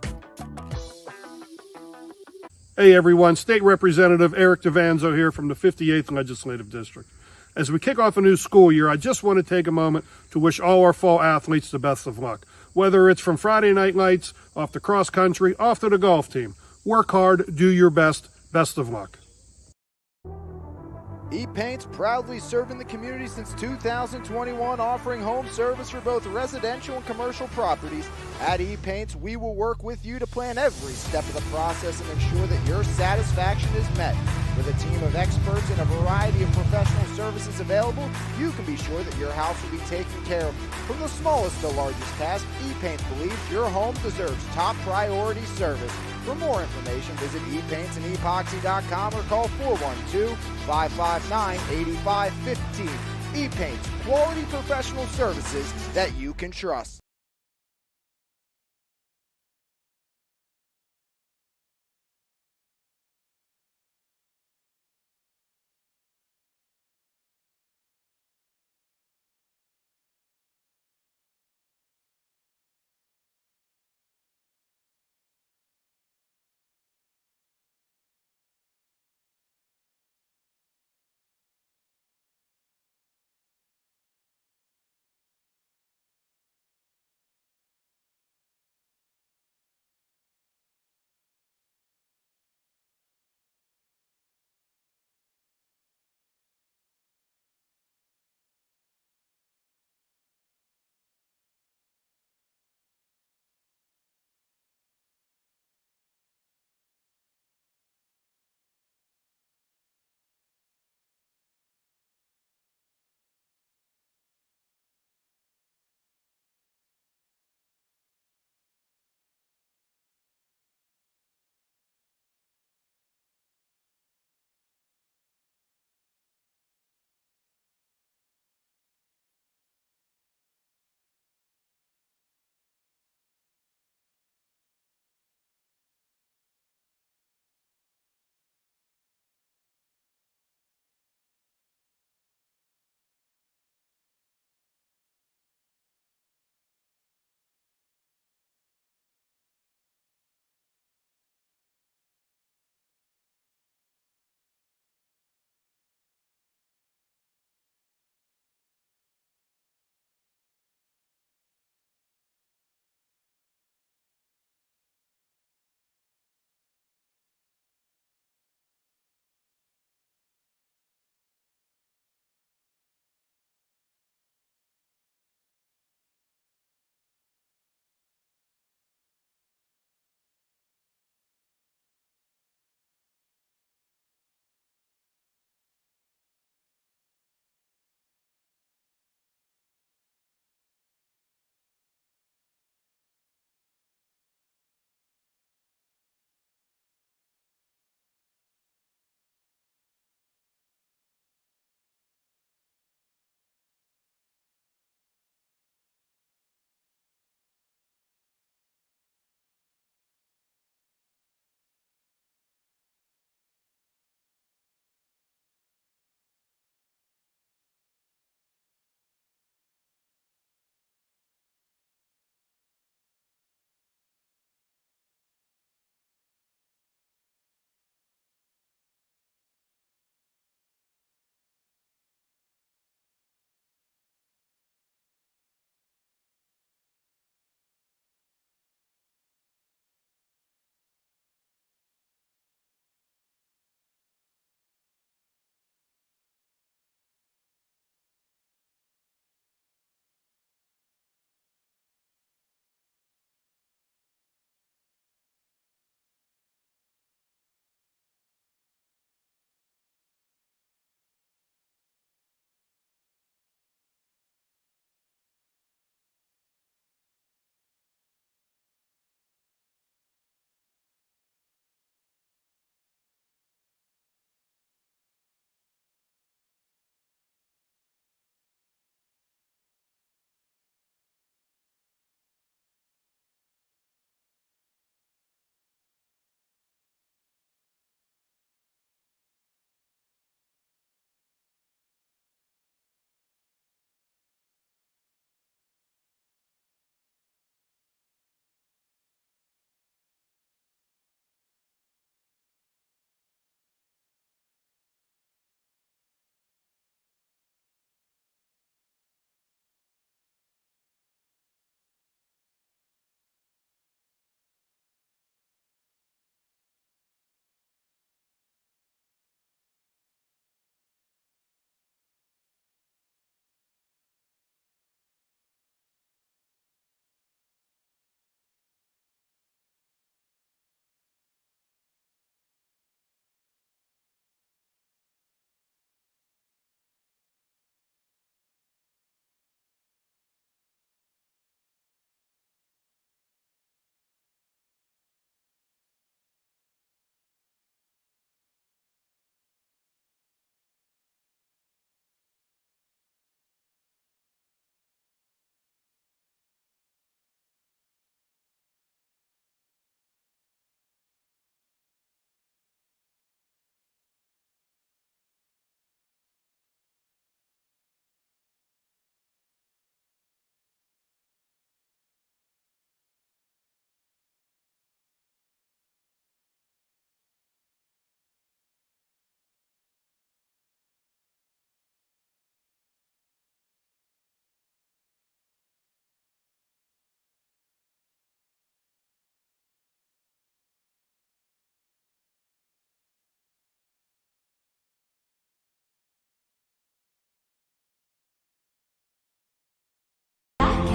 Hey everyone, State Representative Eric DeVanzo here from the 58th Legislative District. As we kick off a new school year, I just want to take a moment to wish all our fall athletes the best of luck. Whether it's from Friday Night Lights, off to cross country, off to the golf team. Work hard, do your best. Best of luck. E-Paint's proudly serving the community since 2021, offering home service for both residential and commercial properties. At E-Paint's, we will work with you to plan every step of the process and ensure that your satisfaction is met. With a team of experts and a variety of professional services available, you can be sure that your house will be taken care of. From the smallest to largest task, E-Paint believes your home deserves top priority service. For more information, visit epaintsанdepoxy.com or call 412-559-8515. E-Paints, quality professional services that you can trust.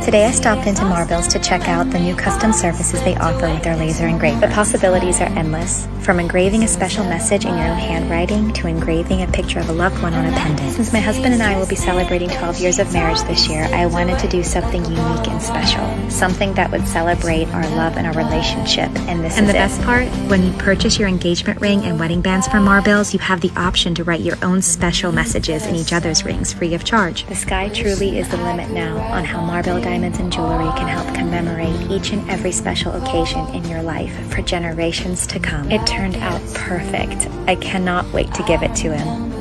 Today I stopped into Marbil's to check out the new custom services they offer with their laser engraving. The possibilities are endless, from engraving a special message in your own handwriting to engraving a picture of a loved one on a pendant. Since my husband and I will be celebrating 12 years of marriage this year, I wanted to do something unique and special, something that would celebrate our love and our relationship. And the best part, when you purchase your engagement ring and wedding bands from Marbil's, you have the option to write your own special messages in each other's rings free of charge. The sky truly is the limit now on how Marbil Diamonds and Jewelry can help commemorate each and every special occasion in your life for generations to come. It turned out perfect. I cannot wait to give it to him.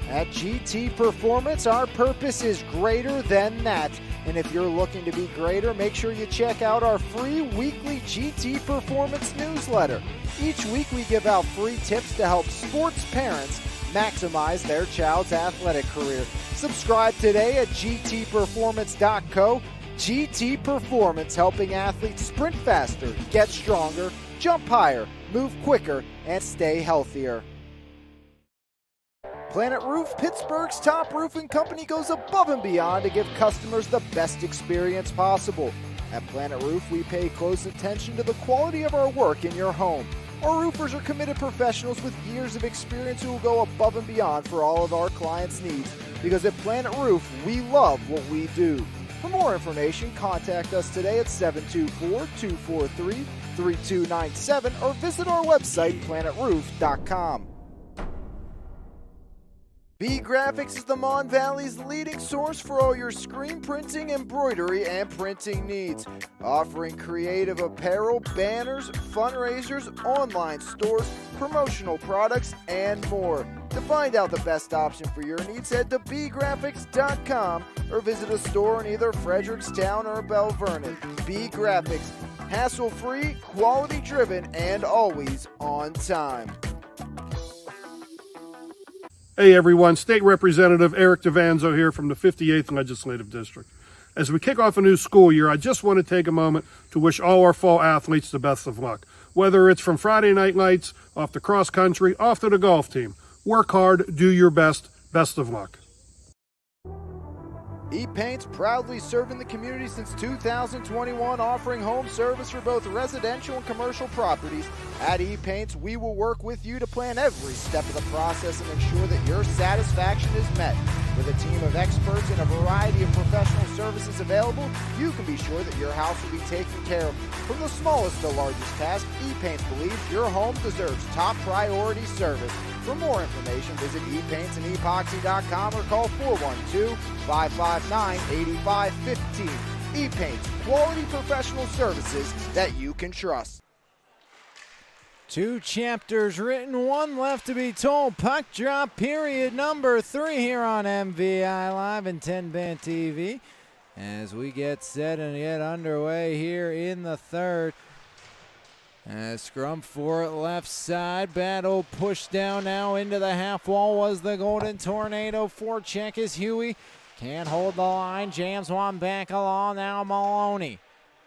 At GT Performance, our purpose is greater than that. And if you're looking to be greater, make sure you check out our free weekly GT Performance newsletter. Each week we give out free tips to help sports parents maximize their child's athletic career. Subscribe today at gtperformance.co. GT Performance, helping athletes sprint faster, get stronger, jump higher, move quicker, and stay healthier. Planet Roof, Pittsburgh's top roofing company, goes above and beyond to give customers the best experience possible. At Planet Roof, we pay close attention to the quality of our work in your home. Our roofers are committed professionals with years of experience who will go above and beyond for all of our clients' needs. Because at Planet Roof, we love what we do. For more information, contact us today at 724-243-3297 or visit our website, planetroof.com. B Graphics is the Mon Valley's leading source for all your screen printing, embroidery, and printing needs. Offering creative apparel, banners, fundraisers, online stores, promotional products, and more. To find out the best option for your needs, head to bgraphics.com or visit a store in either Frederickstown or Belle Vernon. B Graphics, hassle-free, quality-driven, and always on time. Hey everyone, State Representative Eric DeVanzo here from the 58th Legislative District. As we kick off a new school year, I just want to take a moment to wish all our fall athletes the best of luck. Whether it's from Friday night lights, off to cross country, off to the golf team. Work hard, do your best, best of luck. E-Paint's proudly serving the community since 2021, offering home service for both residential and commercial properties. At E-Paint's, we will work with you to plan every step of the process and ensure that your satisfaction is met. With a team of experts and a variety of professional services available, you can be sure that your house will be taken care of. From the smallest to largest task, E-Paints believes your home deserves top priority service. For more information, visit epaintsandEpoxy.com or call 412-559-8515. E-Paints, quality professional services that you can trust. 2 chapters written, 1 left to be told. Puck drop period number 3 here on MVI Live and 10-Band TV. As we get set and get underway here in the third. Scrum for it left side. Battle pushed down now into the half wall was the Golden Tornado. Forecheck is Huey. Can't hold the line. Jams one back along. Now Maloney.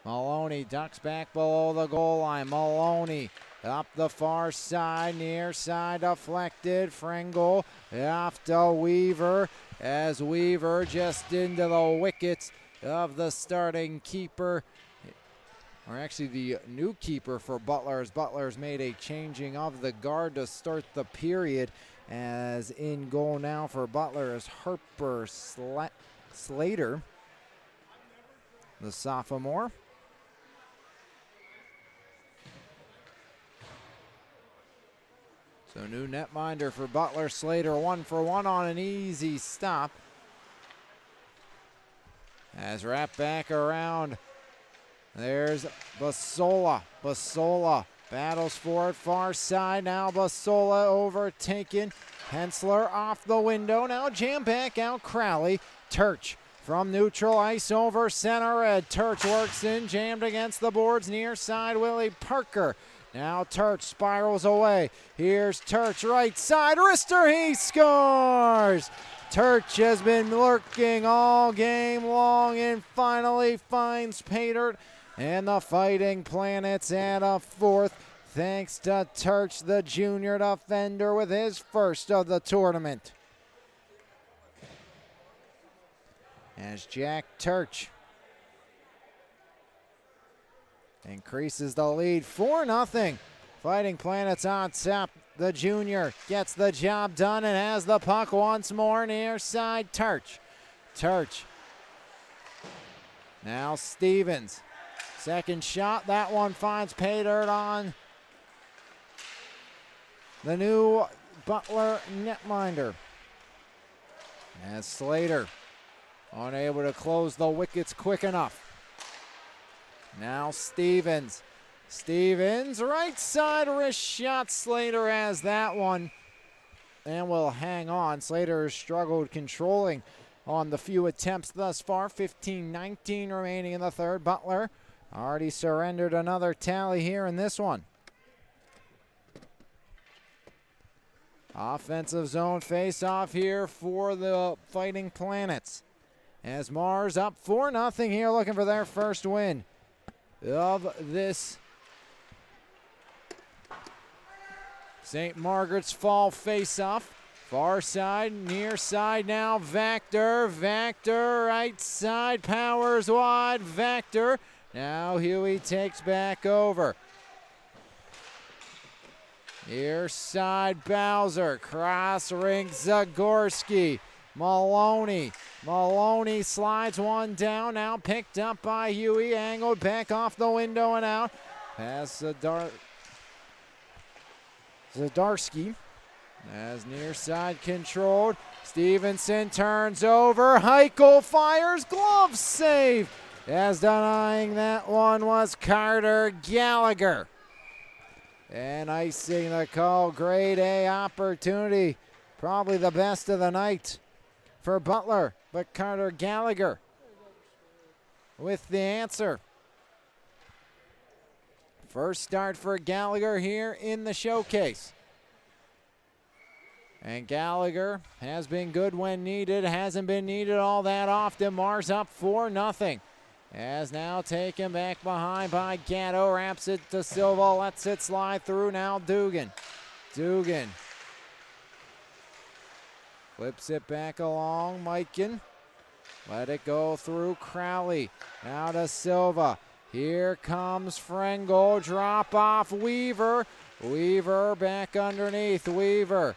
Maloney ducks back below the goal line. Maloney up the far side. Near side deflected. Frengel off to Weaver. As Weaver just into the wickets of the starting keeper. Or actually the new keeper for Butler, as Butler's made a changing of the guard to start the period. As in goal now for Butler is Harper Slater, the sophomore. So new netminder for Butler. Slater 1-for-1 on an easy stop. As wrapped back around. There's Basola. Basola battles for it far side. Now Basola overtaken. Hensler off the window. Now jam back out Crowley. Turch from neutral ice over center red. Turch works in, jammed against the boards near side. Willie Parker. Now Turch spirals away. Here's Turch right side. Rister, he scores! Turch has been lurking all game long and finally finds Pater. And the Fighting Planets at a fourth, thanks to Turch, the junior defender, with his first of the tournament. as Jack Turch increases the lead 4-0. Fighting Planets on top. The junior gets the job done and has the puck once more near side. Turch. Now Stevens. Second shot. That one finds pay dirt on the new Butler netminder. As Slater unable to close the wickets quick enough. Now Stevens. Right side wrist shot. Slater has that one and will hang on. Slater has struggled controlling on the few attempts thus far. 15-19 remaining in the third. Butler already surrendered another tally here in this one. Offensive zone face-off here for the Fighting Planets. As Mars up 4-0 here, looking for their first win of this St. Margaret's Fall face-off. Far side, near side now, Vactor, right side, powers wide, Vactor. Now Huey takes back over. Near side, Bowser, cross ring, Zagorski, Maloney slides one down, now picked up by Huey, angled back off the window and out. Pass Zdarsky. As near side controlled, Stevenson turns over, Heichel fires, glove save. As denying that one was Carter Gallagher. And icing the call, grade A opportunity. Probably the best of the night for Butler, but Carter Gallagher with the answer. First start for Gallagher here in the showcase. And Gallagher has been good when needed, hasn't been needed all that often. Mars up 4-0. As now taken back behind by Gatto, wraps it to Silva, lets it slide through. Now Dugan. Flips it back along, Mikan. Let it go through Crowley. Now to Silva. Here comes Frengel, drop off Weaver. Weaver back underneath, Weaver.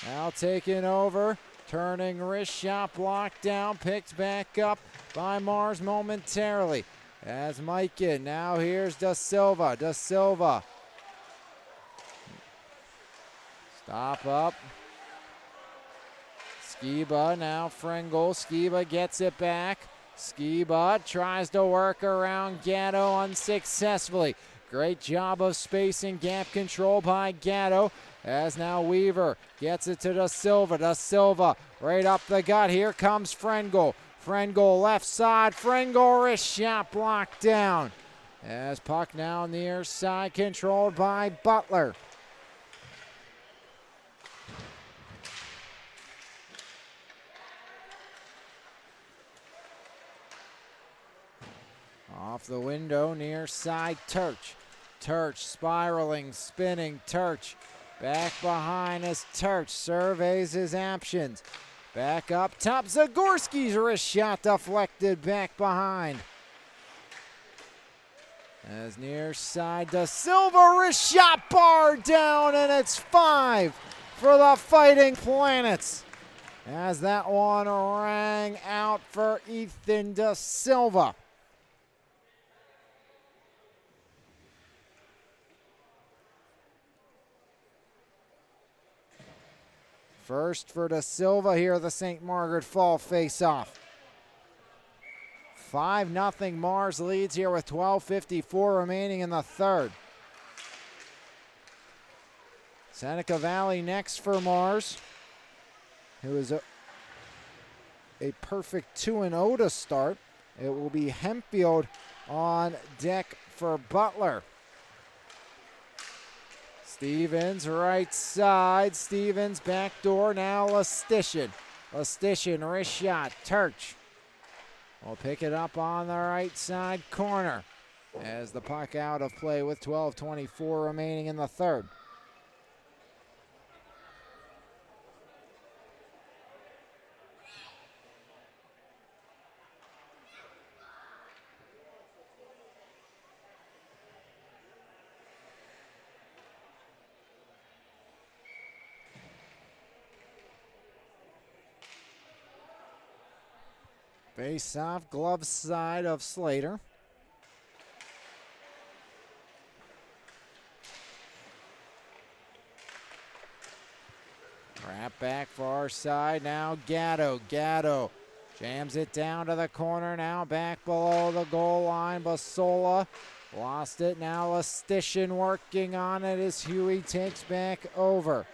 Now taking over, turning wrist shot, blocked down, picked back up by Mars momentarily. As Mikan, now here's Da Silva. Stop up. Skiba, now Frengel. Skiba gets it back. Skiba tries to work around Gatto unsuccessfully. Great job of space and gap control by Gatto. As now Weaver gets it to Da Silva. Right up the gut. Here comes Frengel. Left side. Frengel wrist shot blocked down. As puck now near side controlled by Butler. Off the window, near side, Turch. Spiraling, spinning, Turch. Back behind as Turch surveys his options. Back up top, Zagorski's wrist shot deflected back behind. As near side, Da Silva wrist shot bar down, and it's 5 for the Fighting Planets. As that one rang out for Ethan Da Silva. First for Da Silva here, the St. Margaret Fall face-off. 5-0 Mars leads here with 12:54 remaining in the third. Seneca Valley next for Mars, who is a perfect 2-0 to start. It will be Hempfield on deck for Butler. Stevens, right side. Stevens, back door. Now Lastician, wrist shot. Turch will pick it up on the right side corner as the puck out of play with 12:24 remaining in the third. Face-off, glove side of Slater. Wrap back far side, now Gatto. Gatto jams it down to the corner, now back below the goal line. Basola lost it, now Lastician working on it as Huey takes back over.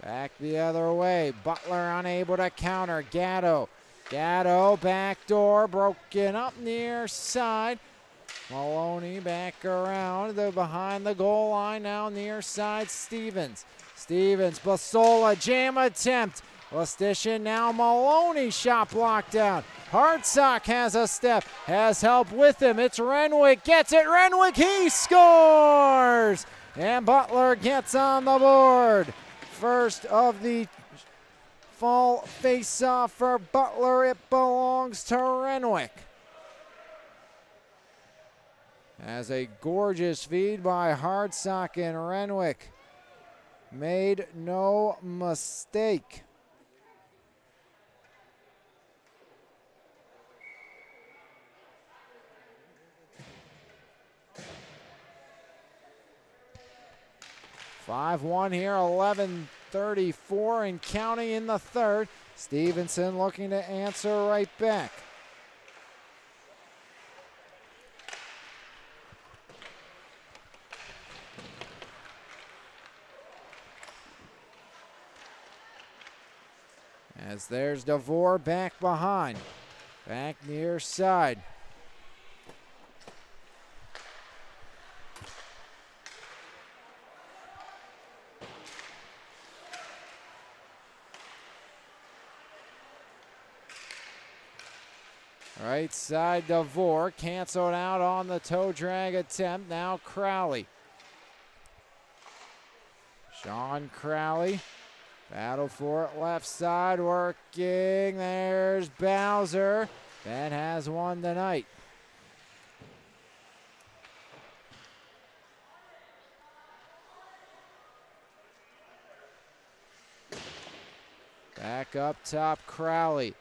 Back the other way, Butler unable to counter. Gatto. Gatto, backdoor, broken up near side. Maloney back around, behind the goal line, now near side, Stevens. Stevens, Basola, jam attempt. Lastician, now Maloney, shot blocked down. Hartsock has a step, has help with him. It's Renwick, gets it, Renwick, he scores! And Butler gets on the board. First of the fall face-off for Butler, it belongs to Renwick. As a gorgeous feed by Hartsock, and Renwick made no mistake. (5-1) here, 11:34 and counting in the third. Stevenson looking to answer right back. As there's DeVore back behind. Back near side. Right side, DeVore canceled out on the toe drag attempt. Now Crowley. Sean Crowley. Battle for it, left side, working. There's Bowser. That has one tonight. Back up top, Crowley.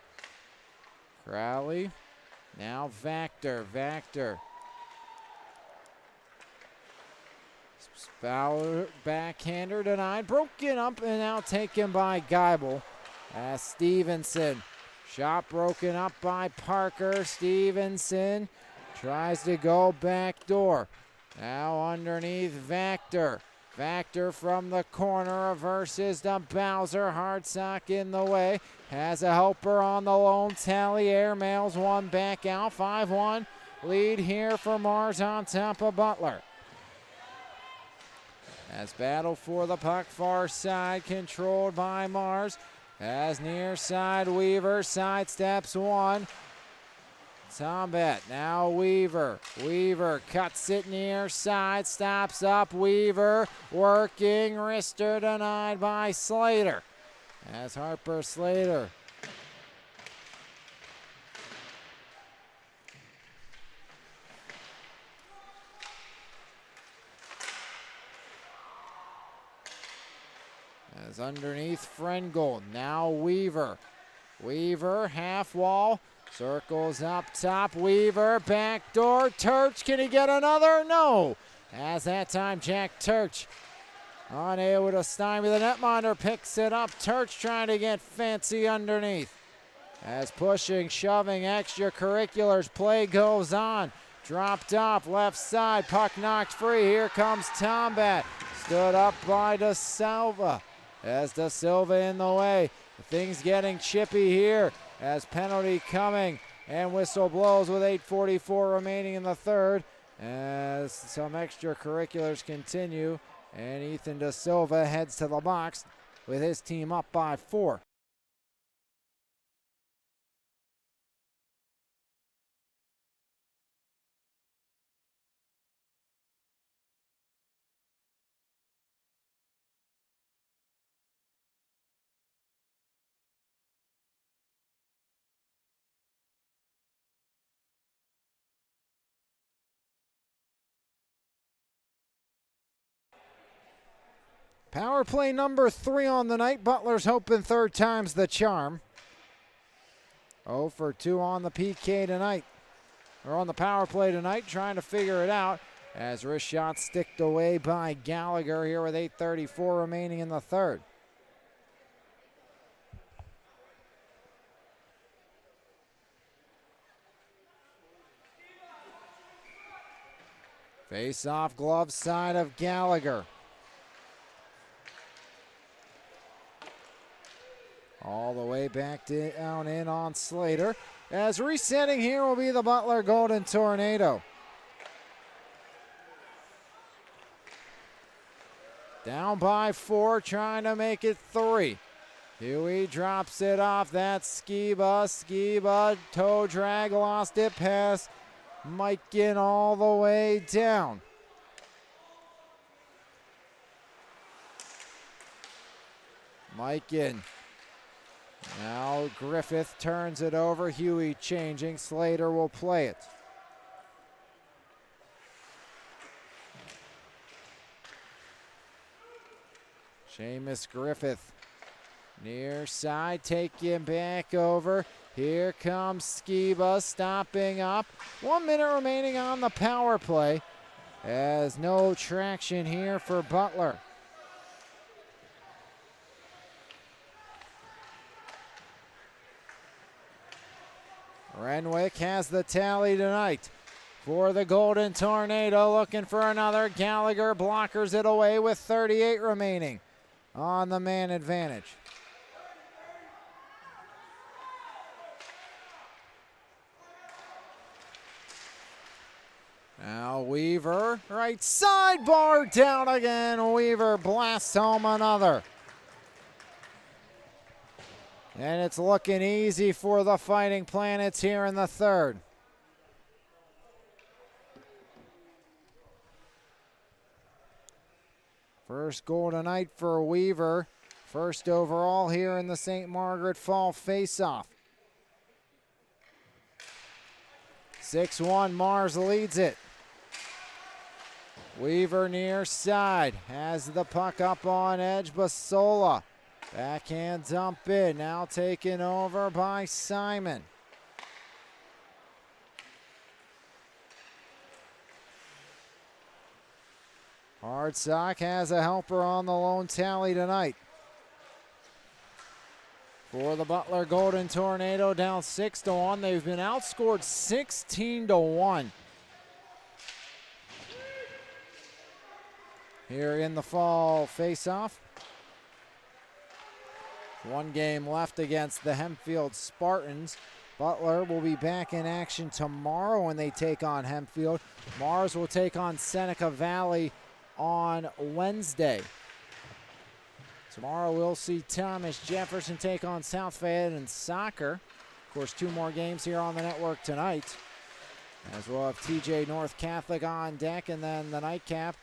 Crowley. Now Vactor. Vactor. Bauer, backhander denied, broken up and now taken by Geibel. As Stevenson, shot broken up by Parker. Stevenson tries to go back door. Now underneath Vactor. Vactor from the corner, reverses to Bowser. Hartsock in the way, has a helper on the lone tally. Airmails one back out. 5-1 lead here for Mars on top of Butler. As battle for the puck, far side controlled by Mars. As near side, Weaver sidesteps one. Tombat, now Weaver. Weaver cuts it near side, stops up. Weaver working, wrister denied by Slater. As Harper Slater. As underneath Frengel, now Weaver. Weaver, half wall, circles up top. Weaver, backdoor. Turch, can he get another? No. As that time, Jack Turch unable to stymie the netminder, picks it up. Turch trying to get fancy underneath. As pushing, shoving, extracurriculars, play goes on. Dropped off, left side, puck knocked free. Here comes Tombat. Stood up by Da Silva. As Da Silva in the way. Things getting chippy here as penalty coming. And whistle blows with 8:44 remaining in the third. As some extracurriculars continue. And Ethan Da Silva heads to the box with his team up by 4. Power play number 3 on the night. Butler's hoping third time's the charm. 0 for 2 on the PK tonight, or on the power play tonight, trying to figure it out as wrist shot sticked away by Gallagher here with 8:34 remaining in the third. Face off glove side of Gallagher. All the way back down in on Slater. As resetting here will be the Butler Golden Tornado. Down by 4, trying to make it 3. Huey drops it off. That's Skiba. Skiba, toe drag, lost it past Mikan all the way down. Mikan. Now Griffith turns it over. Huey changing. Slater will play it. Seamus Griffith. Near side, taking back over. Here comes Skiba stopping up. 1 minute remaining on the power play. As no traction here for Butler. Renwick has the tally tonight for the Golden Tornado, looking for another. Gallagher blockers it away with 38 remaining on the man advantage. Now Weaver, right side, bar down again. Weaver blasts home another. And it's looking easy for the Fighting Planets here in the third. First goal tonight for Weaver. First overall here in the St. Margaret Fall faceoff. 6-1, Mars leads it. Weaver near side, has the puck up on edge. Basola, backhand dump in, now taken over by Simon. Hardsock has a helper on the lone tally tonight. For the Butler Golden Tornado, down 6-1. They've been outscored 16-1 here in the fall faceoff. 1 game left against the Hempfield Spartans. Butler will be back in action tomorrow when they take on Hempfield. Mars will take on Seneca Valley on Wednesday. Tomorrow we'll see Thomas Jefferson take on South Fayette in soccer. Of course, 2 more games here on the network tonight, as we'll have TJ North Catholic on deck, and then the nightcap,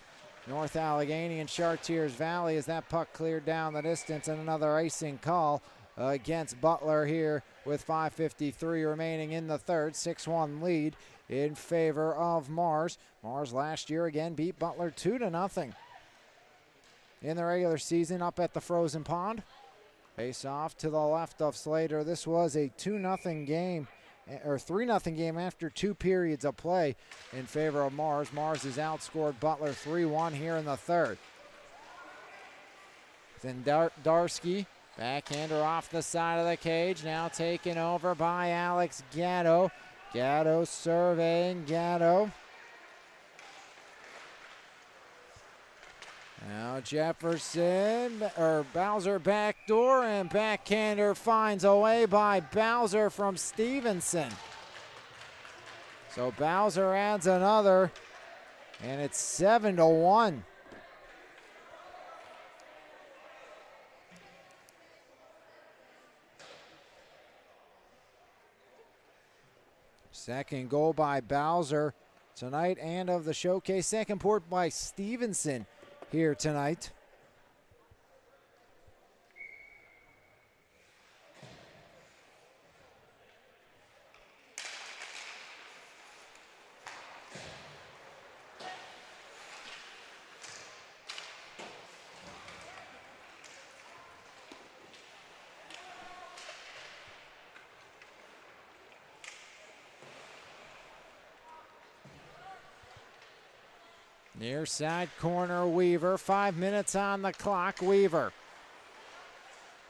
North Allegheny and Chartiers Valley, as that puck cleared down the distance, and another icing call against Butler here with 5:53 remaining in the third. 6-1 lead in favor of Mars. Mars last year again beat Butler 2-0 in the regular season up at the Frozen Pond. Face off to the left of Slater. This was a 2-0 game, or 3-0 game after 2 periods of play in favor of Mars. Mars has outscored Butler 3-1 here in the third. Then Darsky, backhander off the side of the cage, now taken over by Alex Gatto. Gatto surveying, Gatto. Now Jefferson, or Bowser backdoor, and backhander finds a way by Bowser from Stevenson. So Bowser adds another, and it's 7-1. Second goal by Bowser tonight and of the showcase. Second port by Stevenson here tonight. Near side corner, Weaver. 5 minutes on the clock, Weaver.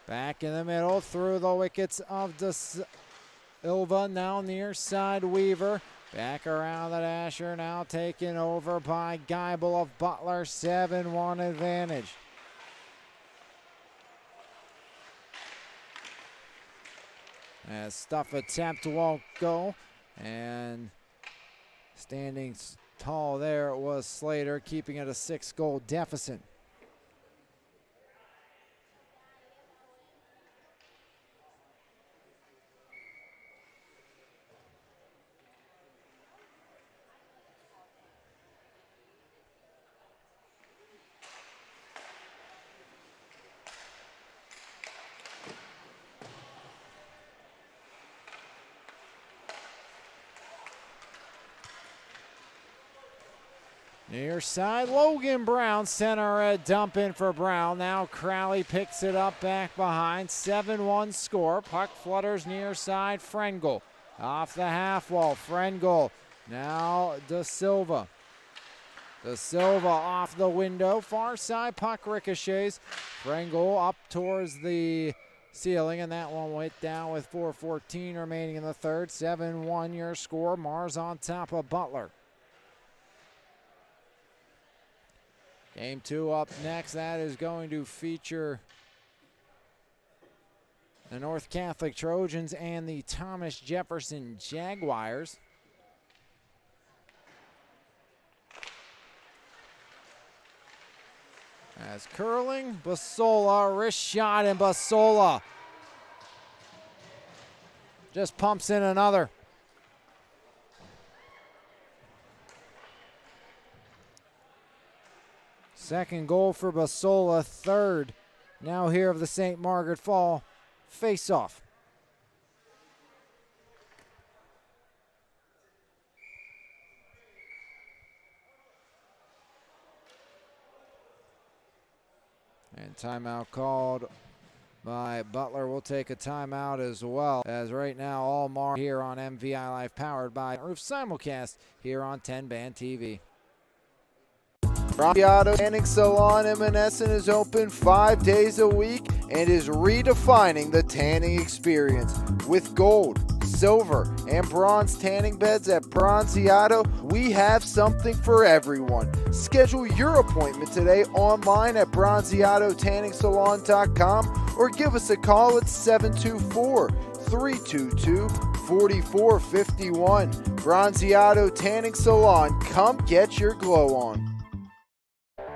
Back in the middle, through the wickets of Da Silva. Now near side, Weaver. Back around the dasher, now taken over by Geibel of Butler. 7-1 advantage. As stuff attempt won't go, and standing tall there was Slater, keeping it a 6-goal deficit. Near side, Logan Brown, center red dump in for Brown. Now Crowley picks it up back behind. 7-1 score. Puck flutters near side, Frengel. Off the half wall, Frengel. Now Da Silva. Da Silva off the window. Far side, puck ricochets. Frengel up towards the ceiling, and that one went down with 4:14 remaining in the third. 7-1 your score. Mars on top of Butler. Game 2 up next. That is going to feature the North Catholic Trojans and the Thomas Jefferson Jaguars. As curling, Basola, wrist shot, and Basola just pumps in another. Second goal for Basola, third now here of the St. Margaret Fall face-off. And timeout called by Butler. We'll take a timeout as well, as right now all Mar here on MVI Live, powered by Roof simulcast here on 10 Band TV. Bronze Auto Tanning Salon in Monessen is open 5 days a week and is redefining the tanning experience. With gold, silver, and bronze tanning beds at Bronziato, we have something for everyone. Schedule your appointment today online at bronziatotanningsalon.com or give us a call at 724-322-4451. Bronziato Tanning Salon, come get your glow on.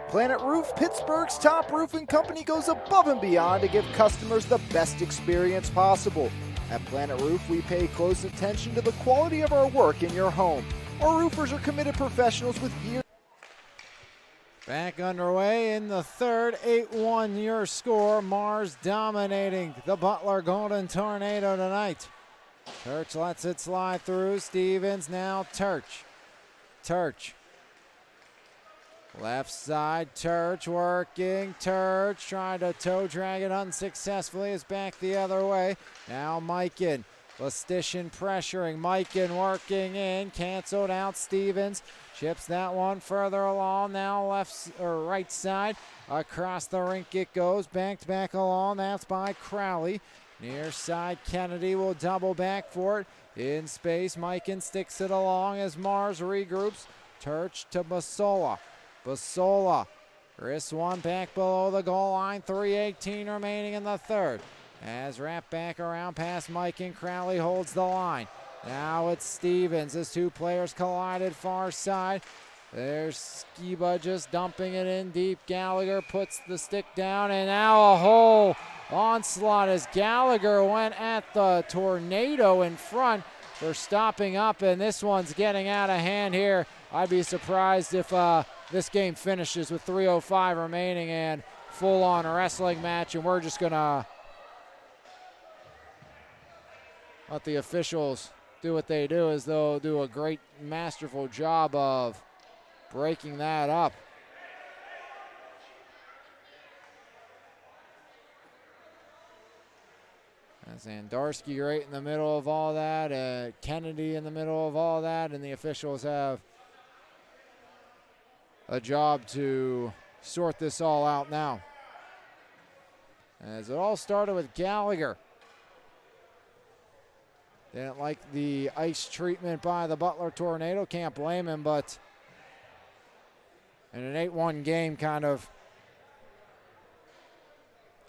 Planet Roof, Pittsburgh's top roofing company, goes above and beyond to give customers the best experience possible. At Planet Roof, we pay close attention to the quality of our work in your home. Our roofers are committed professionals with years. Back underway in the third, 8-1 your score. Mars dominating the Butler Golden Tornado tonight. Turch lets it slide through. Stevens, now Turch. Left side, Turch working. Turch trying to toe drag it unsuccessfully. It's back the other way. Now Mikan. Lastician pressuring. Mikan working in. Canceled out. Stevens chips that one further along. Now left or right side. Across the rink it goes. Banked back along. That's by Crowley. Near side, Kennedy will double back for it. In space, Mikan sticks it along as Mars regroups. Turch to Basola. Basola, wrist one back below the goal line. 3:18 remaining in the third. As wrapped back around past Mike, and Crowley holds the line. Now it's Stevens as two players collided far side. There's Skiba just dumping it in deep. Gallagher puts the stick down, and now a whole onslaught as Gallagher went at the tornado in front for stopping up, and this one's getting out of hand here. I'd be surprised if this game finishes with 3:05 remaining and full-on wrestling match, and we're just gonna let the officials do what they do, as they'll do a great, masterful job of breaking that up. That's Andarski right in the middle of all that, Kennedy in the middle of all that, and the officials have a job to sort this all out now. As it all started with Gallagher. Didn't like the ice treatment by the Butler Tornado. Can't blame him, but in an 8-1 game, kind of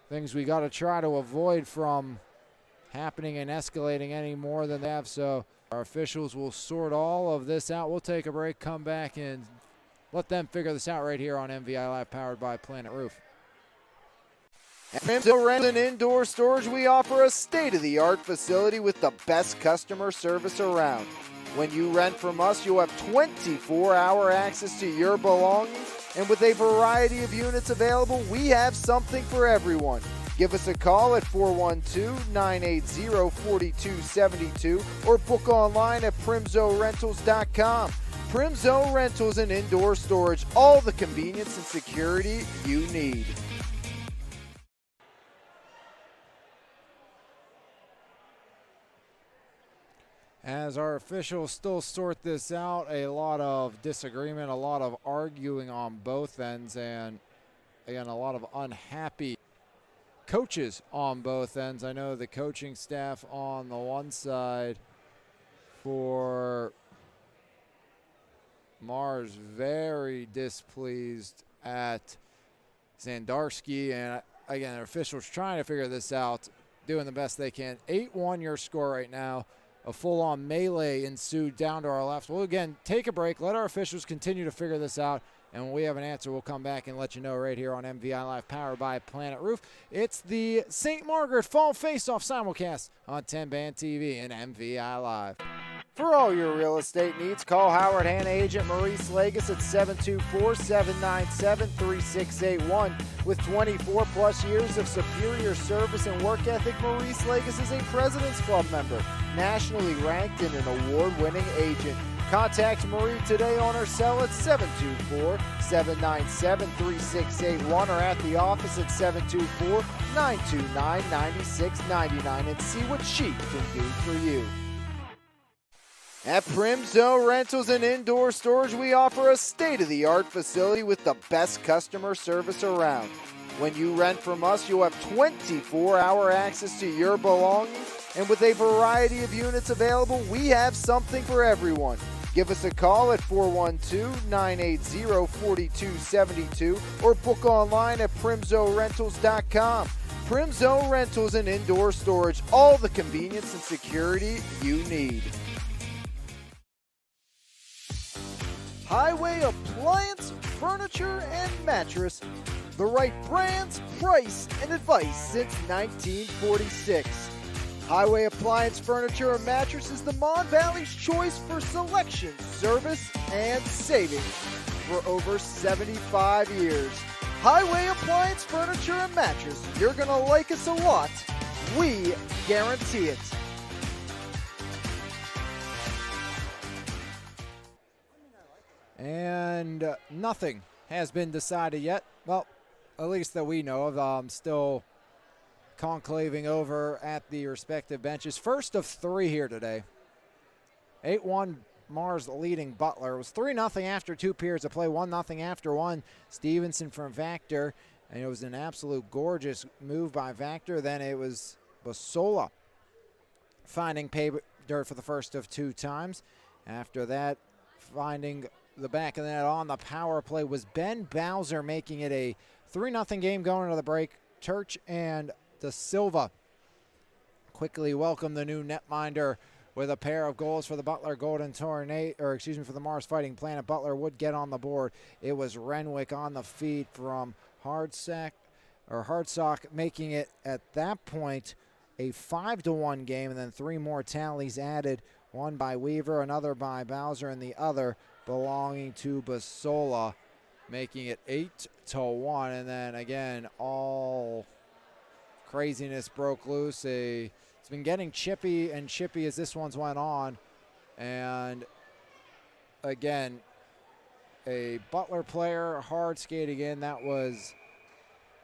things we got to try to avoid from happening and escalating any more than they have. So our officials will sort all of this out. We'll take a break, come back, and let them figure this out right here on MVI Live, powered by Planet Roof. At PIHL Rental and Indoor Storage, we offer a state-of-the-art facility with the best customer service around. When you rent from us, you'll have 24-hour access to your belongings, and with a variety of units available, we have something for everyone. Give us a call at 412-980-4272 or book online at primzorentals.com. Primzo Rentals and Indoor Storage, all the convenience and security you need. As our officials still sort this out, a lot of disagreement, a lot of arguing on both ends, and again, a lot of unhappy coaches on both ends. I know the coaching staff on the one side for Mars very displeased at Zandarski, and again, the officials trying to figure this out, doing the best they can. 8-1 your score right now. A full-on melee ensued down to our left. We'll again take a break, let our officials continue to figure this out, and when we have an answer, we'll come back and let you know right here on MVI Live, powered by Planet Roof. It's the St. Margaret Fall Face-Off simulcast on 10 Band TV and MVI Live. For all your real estate needs, call Howard Hanna agent Maurice Lagus at 724-797-3681. With 24-plus years of superior service and work ethic, Maurice Lagus is a President's Club member, nationally ranked and an award-winning agent. Contact Marie today on her cell at 724-797-3681 or at the office at 724-929-9699 and see what she can do for you. At Primzo Rentals and Indoor Storage, we offer a state-of-the-art facility with the best customer service around. When you rent from us, you'll have 24-hour access to your belongings, and with a variety of units available, we have something for everyone. Give us a call at 412-980-4272 or book online at primzorentals.com. Primzo Rentals and Indoor Storage, all the convenience and security you need. Highway Appliance, Furniture, and Mattress. The right brands, price, and advice since 1946. Highway Appliance, Furniture, and Mattress is the Mon Valley's choice for selection, service, and savings for over 75 years. Highway Appliance, Furniture, and Mattress. You're going to like us a lot. We guarantee it. And nothing has been decided yet. Well, at least that we know of. Still conclaving over at the respective benches. First of three here today. 8-1 Mars leading Butler. It was 3-0 after 2 periods of play, 1-0 after 1. Stevenson from Vactor, and it was an absolute gorgeous move by Vactor. Then it was Basola finding pay dirt for the first of 2 times. After that, finding the back of the net on the power play was Ben Bowser, making it a 3-0 game going into the break. Turch and Da Silva quickly welcome the new netminder with a pair of goals for the Butler Golden Tornado, or excuse me, for the Mars Fighting Planet. Butler would get on the board. It was Renwick on the feed from Hardsock, making it at that point a 5-1 game, and then 3 more tallies added. One by Weaver, another by Bowser, and the other belonging to Basola, making it 8-1. And then again, all craziness broke loose. It's been getting chippy and chippy as this one's went on. And again, a Butler player hard skating in. That was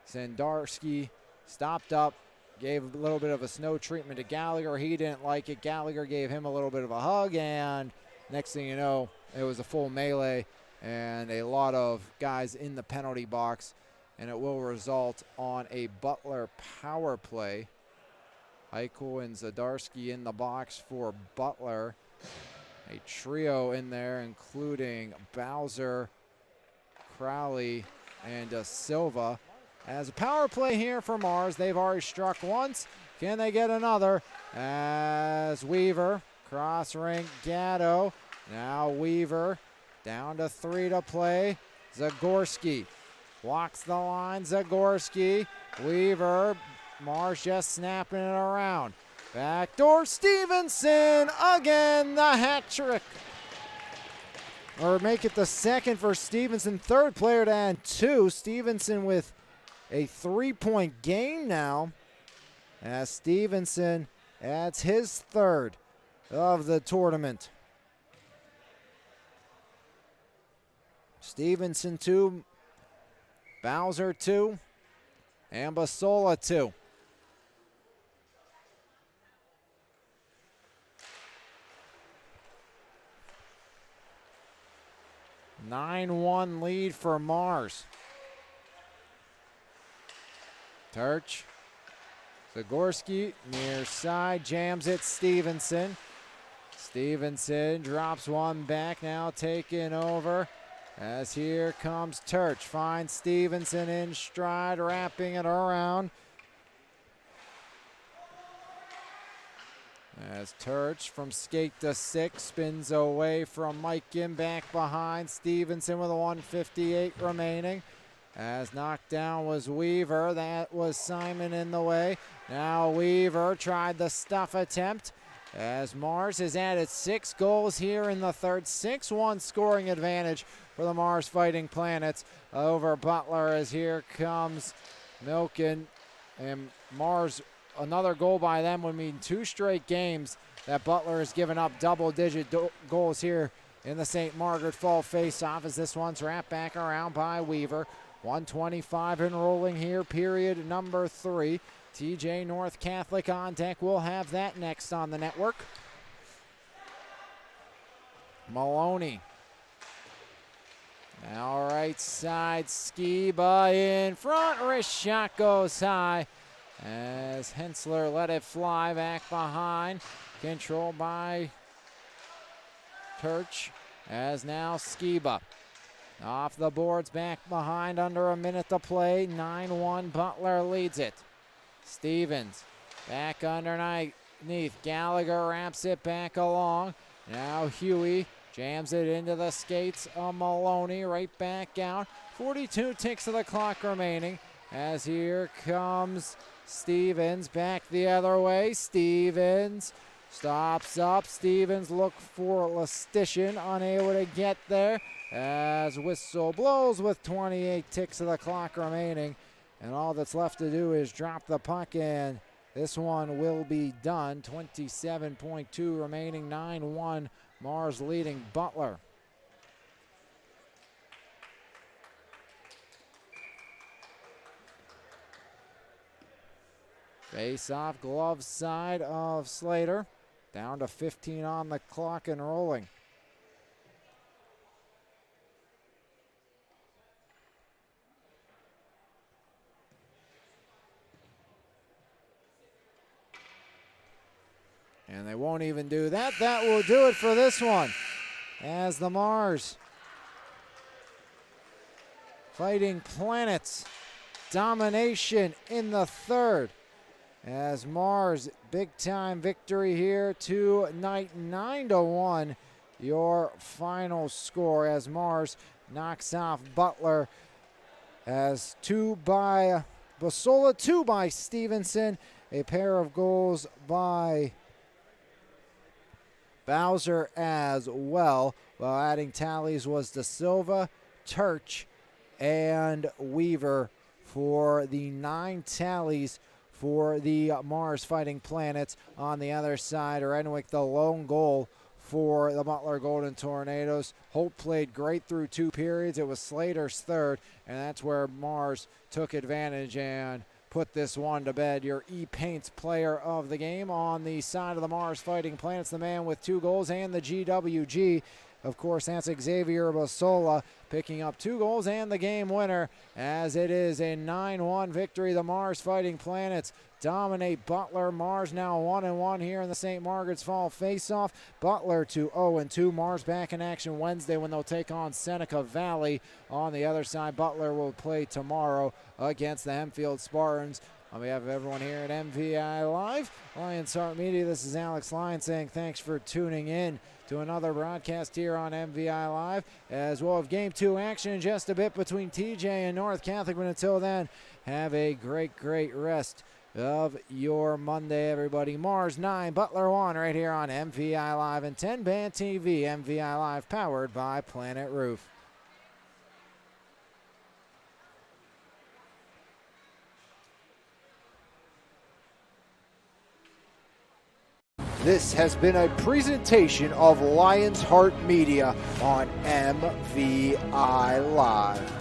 Zandarski. Stopped up, gave a little bit of a snow treatment to Gallagher. He didn't like it. Gallagher gave him a little bit of a hug, and next thing you know, it was a full melee. and a lot of guys in the penalty box, and it will result on a Butler power play. Eichel and Zdarsky in the box for Butler. A trio in there, including Bowser, Crowley, and Silva. As a power play here for Mars, they've already struck once. Can they get another? As Weaver, cross ring, Gatto. Now Weaver, down to 3 to play. Zagorski walks the line, Zagorski. Weaver, Mars just snapping it around. Backdoor Stevenson, again the hat trick. Or make it the second for Stevenson, third player to add 2. Stevenson with a 3-point game now, as Stevenson adds his third of the tournament. Stevenson 2, Bowser 2, and Basola 2. A 9-1 lead for Mars. Turch, Zagorski, near side, jams it, Stevenson. Stevenson drops one back, now taking over. As here comes Turch, finds Stevenson in stride, wrapping it around. As Turch from skate to 6 spins away from Mikan, back behind Stevenson with a 1:58 remaining. As knocked down was Weaver, that was Simon in the way. Now Weaver tried the stuff attempt, as Mars has added 6 goals here in the third. 6-1 scoring advantage for the Mars Fighting Planets over Butler, as here comes Milken, and Mars, another goal by them would mean 2 straight games that Butler has given up double-digit goals here in the St. Margaret Fall face-off, as this one's wrapped back around by Weaver. 125 and rolling here, period number 3. TJ North Catholic on deck. We'll have that next on the network. Maloney. Now right side, Skiba in front. Wrist shot goes high, as Hensler let it fly back behind. Controlled by Turch, as now Skiba. Off the boards, back behind, under a minute to play. 9-1, Butler leads it. Stevens back underneath. Gallagher wraps it back along. Now Huey jams it into the skates of Maloney, right back out. 42 ticks of the clock remaining, as here comes Stevens back the other way. Stevens stops up. Stevens look for Lastician, unable to get there, as whistle blows with 28 ticks of the clock remaining. And all that's left to do is drop the puck, and this one will be done. 27.2 remaining, 9-1, Mars leading Butler. Face-off, glove side of Slater. Down to 15 on the clock and rolling. And they won't even do that. That will do it for this one, as the Mars Fighting Planets domination in the third, as Mars big time victory here tonight. 9-1 your final score, as Mars knocks off Butler, as 2 by Basola, 2 by Stevenson, a pair of goals by Bowser as well. While adding tallies was De Silva, Turch, and Weaver for the 9 tallies for the Mars Fighting Planets. On the other side, Renwick, the lone goal for the Butler Golden Tornadoes. Holt played great through 2 periods. It was Slater's third, and that's where Mars took advantage and put this one to bed. Your E-Paints player of the game on the side of the Mars Fighting Planets, the man with 2 goals and the GWG, Of course, that's Xavier Basola picking up 2 goals and the game winner, as it is a 9-1 victory. The Mars Fighting Planets dominate Butler. Mars now 1-1 here in the St. Margaret's Fall faceoff. Butler to 0-2. Mars back in action Wednesday when they'll take on Seneca Valley. On the other side, Butler will play tomorrow against the Hempfield Spartans. On behalf of everyone here at MVI Live, Lions Heart Media, this is Alex Lyon saying thanks for tuning in to another broadcast here on MVI Live, as we'll have Game 2 action in just a bit between TJ and North Catholic. But until then, have a great rest of your Monday, everybody. Mars 9, Butler 1 right here on MVI Live and 10 Band TV. MVI Live powered by Planet Roof. This has been a presentation of Lions Heart Media on MVI Live.